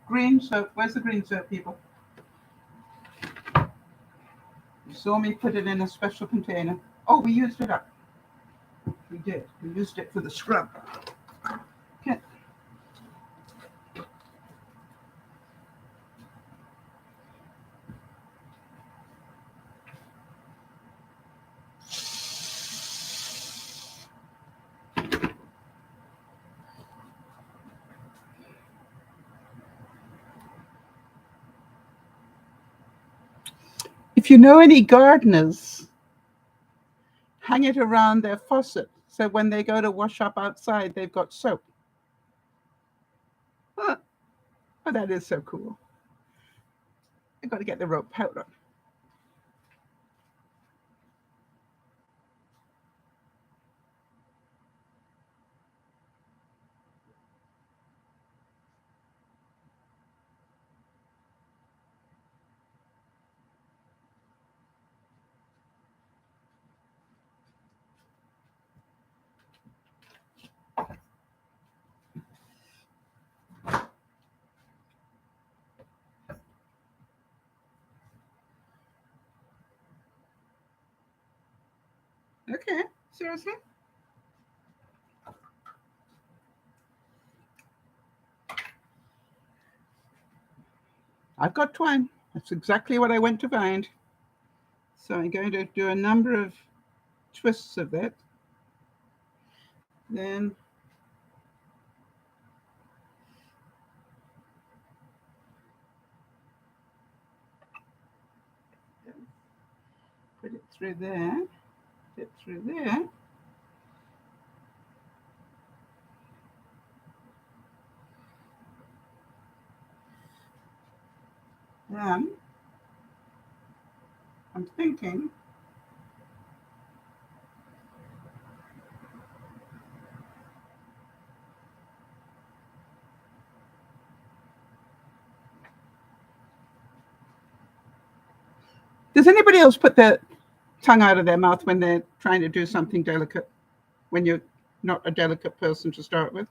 Green soap. Where's the green soap, people? You saw me put it in a special container. Oh, we used it up. We did. We used it for the scrub. Okay. If you know any gardeners, hang it around their faucet so when they go to wash up outside, they've got soap. Oh, that is so cool. I've got to get the rope powder. Okay, seriously? I've got twine. That's exactly what I went to find. So I'm going to do a number of twists of that. Then put it through there, put it through there. Then I'm thinking does anybody else put their tongue out of their mouth when they're trying to do something delicate, when you're not a delicate person to start with?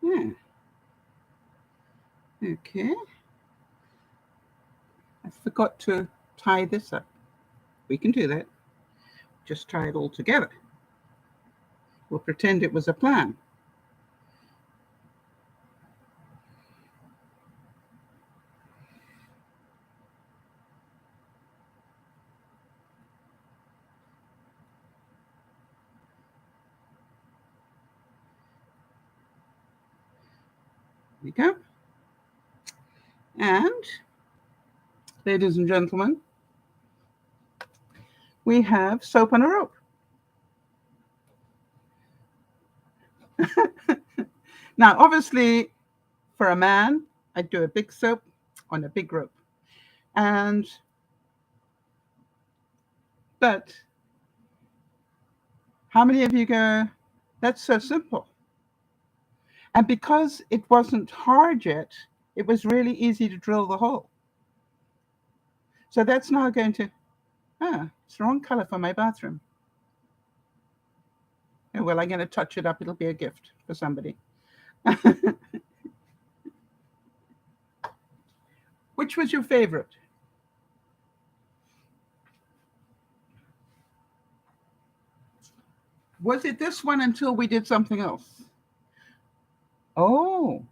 Yeah. Okay. I forgot to tie this up. We can do that. Just tie it all together. We'll pretend it was a plan. There you go. And, ladies and gentlemen, we have soap on a rope. Now, obviously, for a man, I'd do a big soap on a big rope. But how many of you go, that's so simple? And because it wasn't hard yet, it was really easy to drill the hole. So that's now going to, it's the wrong color for my bathroom. Oh, well, I'm going to touch it up. It'll be a gift for somebody. Which was your favorite? Was it this one until we did something else? Oh.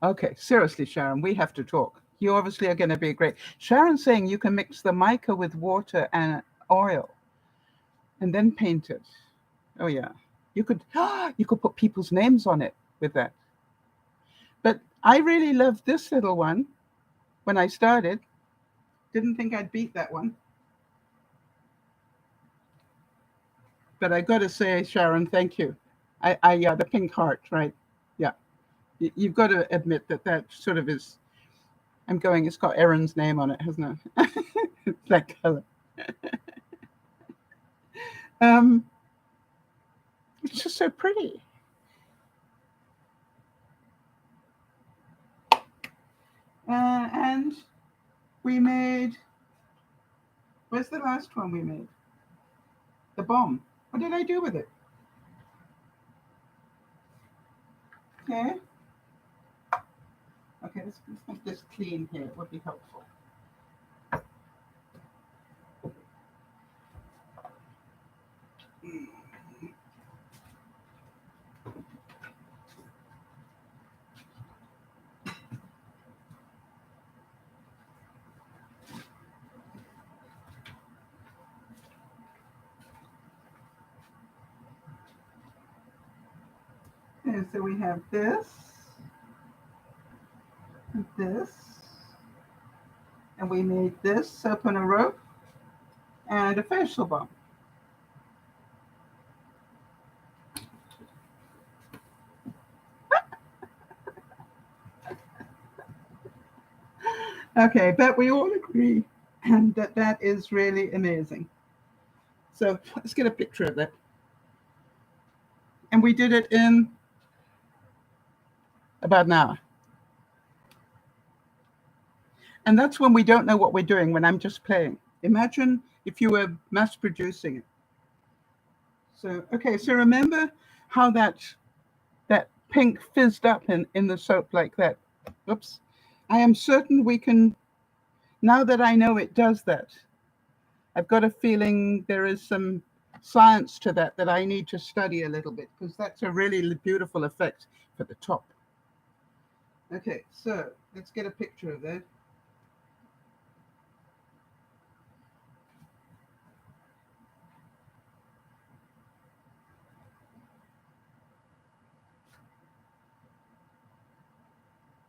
Okay, seriously, Sharon, we have to talk. You obviously are going to be great. Sharon's saying you can mix the mica with water and oil and then paint it. Oh yeah. You could put people's names on it with that. But I really loved this little one when I started. Didn't think I'd beat that one. But I got to say, Sharon, thank you. Yeah, the pink heart, right? Yeah. You've got to admit that sort of is, I'm going, it's got Erin's name on it, hasn't it? That color. It's just so pretty. And we made, where's the last one we made? The bomb. What did I do with it? Okay. Okay, let's make this clean here. It would be helpful. Okay, so we have this, and this, and we made this soap on a rope and a facial balm. Okay, but we all agree that that is really amazing. So let's get a picture of it. And we did it in about an hour. And that's when we don't know what we're doing, when I'm just playing. Imagine if you were mass producing it. So, okay, so remember how that pink fizzed up in the soap like that. Oops. I am certain we can, now that I know it does that, I've got a feeling there is some science to that I need to study a little bit, because that's a really beautiful effect for the top. Okay, so let's get a picture of that.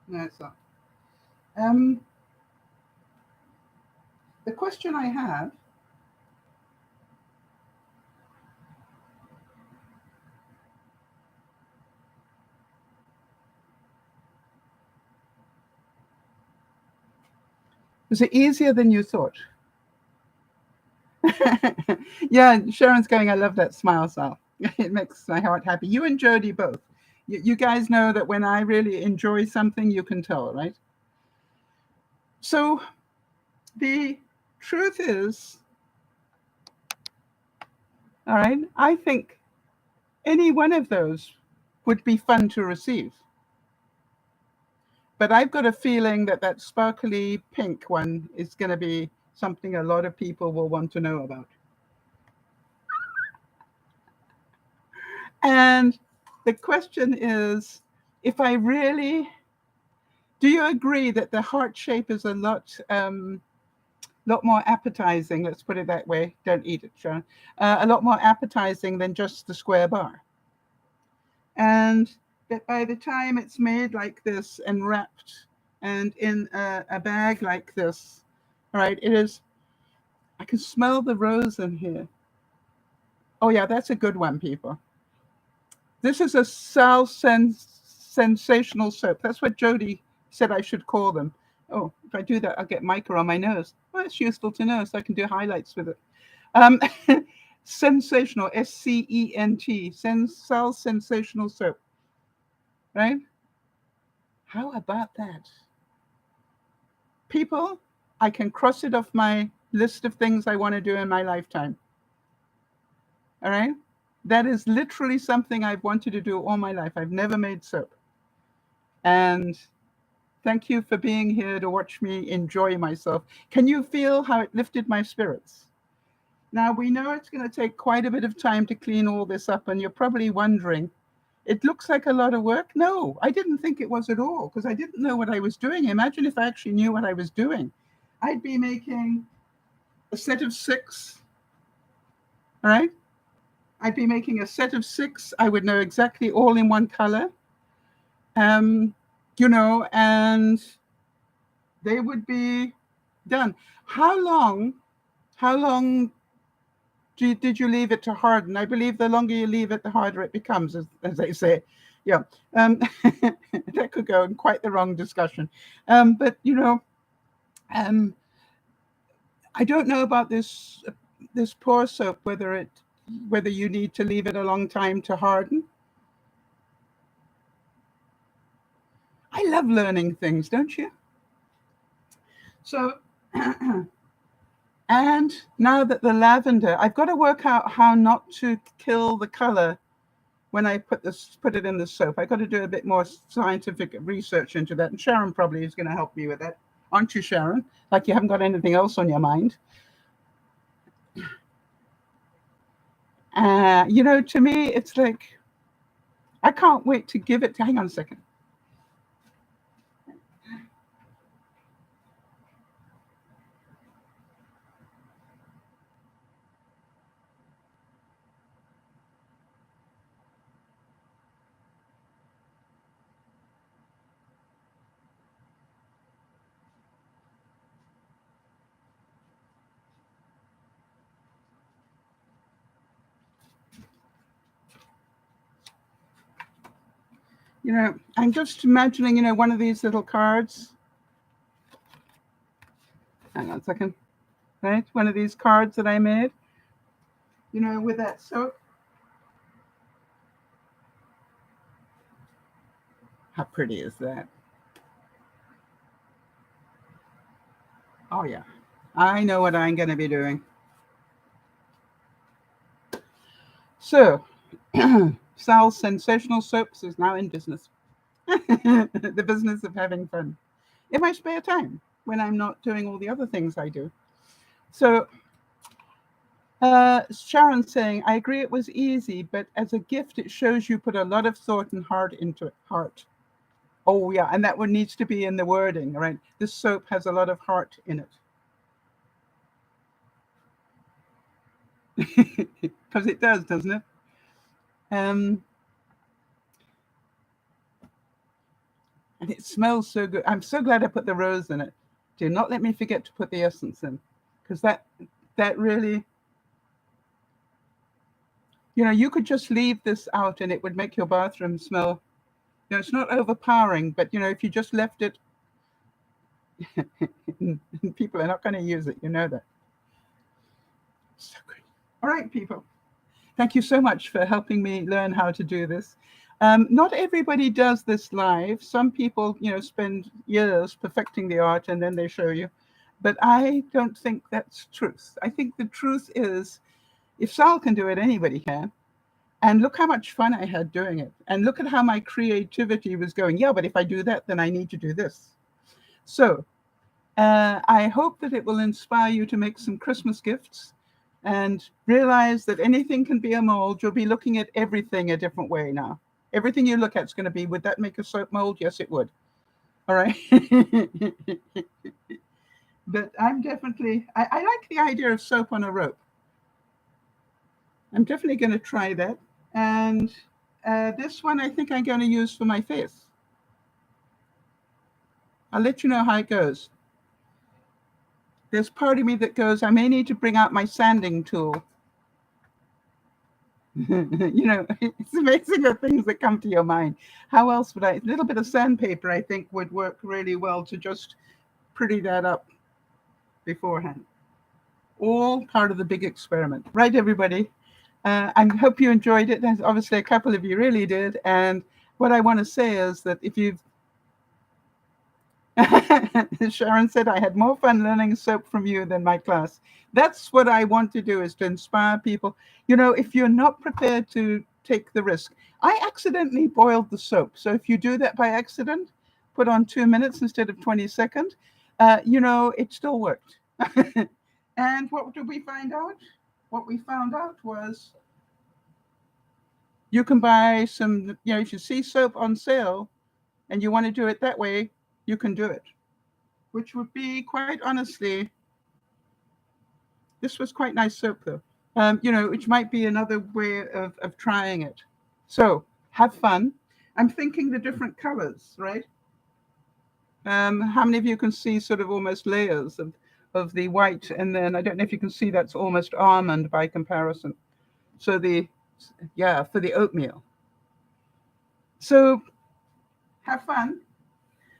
No, it's not. The question I have is, it easier than you thought? Yeah, Sharon's going, I love that smile, Sal. It makes my heart happy. You and Jody both. You guys know that when I really enjoy something, you can tell, right? So the truth is, all right, I think any one of those would be fun to receive. But I've got a feeling that that sparkly pink one is going to be something a lot of people will want to know about. And the question is, if I really, do you agree that the heart shape is a lot more appetizing? Let's put it that way. Don't eat it, Sharon. A lot more appetizing than just the square bar. And that by the time it's made like this and wrapped and in a bag like this, all right, it is, I can smell the rose in here. Oh yeah, that's a good one, people. This is a sensational soap. That's what Jody said I should call them. Oh, if I do that, I'll get mica on my nose. Well, it's useful to know, so I can do highlights with it. Um, sensational, SCENT, Sal sensational soap, right? How about that? People, I can cross it off my list of things I want to do in my lifetime. All right? That is literally something I've wanted to do all my life. I've never made soap. And thank you for being here to watch me enjoy myself. Can you feel how it lifted my spirits? Now, we know it's going to take quite a bit of time to clean all this up, and you're probably wondering, it looks like a lot of work. No, I didn't think it was at all, because I didn't know what I was doing. Imagine if I actually knew what I was doing. I'd be making a set of 6, all right? I'd be making a set of 6. I would know exactly all in one color, and they would be done. How long did you leave it to harden? I believe the longer you leave it, the harder it becomes, as they say. Yeah, that could go in quite the wrong discussion. But I don't know about this pour soap, whether you need to leave it a long time to harden. I love learning things, don't you? So, and now that the lavender, I've got to work out how not to kill the color when I put it in the soap. I've got to do a bit more scientific research into that. And Sharon probably is going to help me with that. Aren't you, Sharon? Like you haven't got anything else on your mind. To me, it's like, I can't wait to give it to, hang on a second. I'm just imagining, one of these little cards. Hang on a second. Right? One of these cards that I made, with that soap. How pretty is that? Oh, yeah. I know what I'm going to be doing. So, Sal's Sensational Soaps is now in business. The business of having fun. In my spare time, when I'm not doing all the other things I do. So, Sharon's saying, I agree it was easy, but as a gift, it shows you put a lot of thought and heart into it. Heart. Oh, yeah. And that one needs to be in the wording, right? This soap has a lot of heart in it. Because it does, doesn't it? And it smells so good. I'm so glad I put the rose in it. Do not let me forget to put the essence in, because that really, you could just leave this out and it would make your bathroom smell. It's not overpowering, but if you just left it, people are not going to use it. You know that. So good. All right, people. Thank you so much for helping me learn how to do this. Not everybody does this live. Some people, spend years perfecting the art and then they show you. But I don't think that's truth. I think the truth is, if Sal can do it, anybody can. And look how much fun I had doing it. And look at how my creativity was going. Yeah, but if I do that, then I need to do this. So I hope that it will inspire you to make some Christmas gifts and realize that anything can be a mold. You'll be looking at everything a different way now. Everything you look at is going to be, would that make a soap mold? Yes, it would. All right. But I'm definitely, I like the idea of soap on a rope. I'm definitely going to try that. And this one I think I'm going to use for my face. I'll let you know how it goes. There's part of me that goes, I may need to bring out my sanding tool. It's amazing the things that come to your mind. How else would a little bit of sandpaper, I think, would work really well to just pretty that up beforehand. All part of the big experiment. Right, everybody? I hope you enjoyed it. There's obviously a couple of you really did. And what I want to say is that if you've Sharon said, I had more fun learning soap from you than my class. That's what I want to do, is to inspire people. If you're not prepared to take the risk. I accidentally boiled the soap. So if you do that by accident, put on 2 minutes instead of 20 seconds, it still worked. And what did we find out? What we found out was you can buy some, if you see soap on sale and you want to do it that way, you can do it. Which would be, quite honestly, this was quite nice soap though, which might be another way of trying it. So have fun. I'm thinking the different colors, right? How many of you can see sort of almost layers of the white? And then I don't know if you can see, that's almost almond by comparison. So for the oatmeal. So have fun.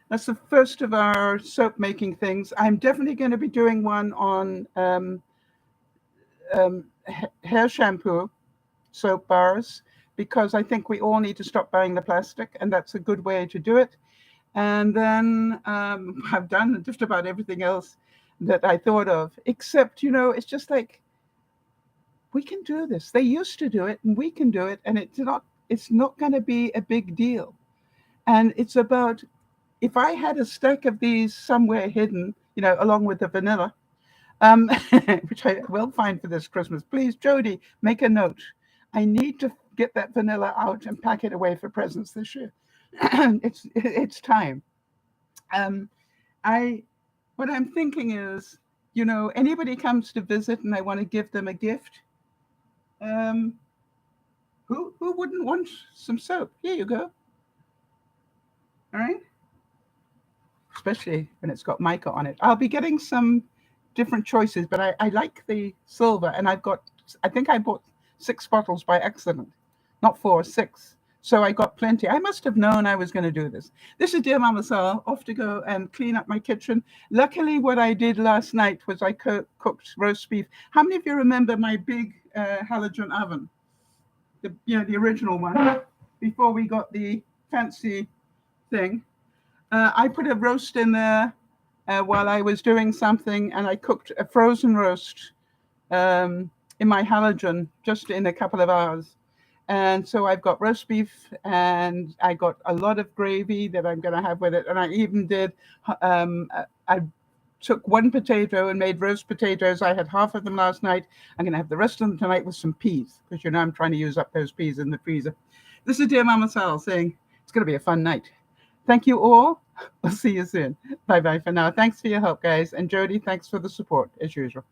That's the first of our soap making things. I'm definitely going to be doing one on hair shampoo soap bars, because I think we all need to stop buying the plastic, and that's a good way to do it. And then I've done just about everything else that I thought of, except, it's just like, we can do this. They used to do it and we can do it, and it's not going to be a big deal. And it's about, if I had a stack of these somewhere hidden, along with the vanilla, which I will find for this Christmas. Please, Jody, make a note. I need to get that vanilla out and pack it away for presents this year. It's time. What I'm thinking is, anybody comes to visit and I want to give them a gift. Who wouldn't want some soap? Here you go. All right. Especially when it's got mica on it. I'll be getting some different choices, but I like the silver, and I think I bought 6 bottles by accident, not 4, 6. So I got plenty. I must have known I was going to do this. This is Dear Mama Sal, off to go and clean up my kitchen. Luckily, what I did last night was I cooked roast beef. How many of you remember my big halogen oven? The original one, before we got the fancy thing. I put a roast in there while I was doing something, and I cooked a frozen roast in my halogen just in a couple of hours. And so I've got roast beef, and I got a lot of gravy that I'm going to have with it. And I even did, I took one potato and made roast potatoes. I had half of them last night. I'm going to have the rest of them tonight with some peas, because I'm trying to use up those peas in the freezer. This is Dear Mama Sal saying it's going to be a fun night. Thank you all. We'll see you soon. Bye-bye for now. Thanks for your help, guys. And Jody, thanks for the support, as usual.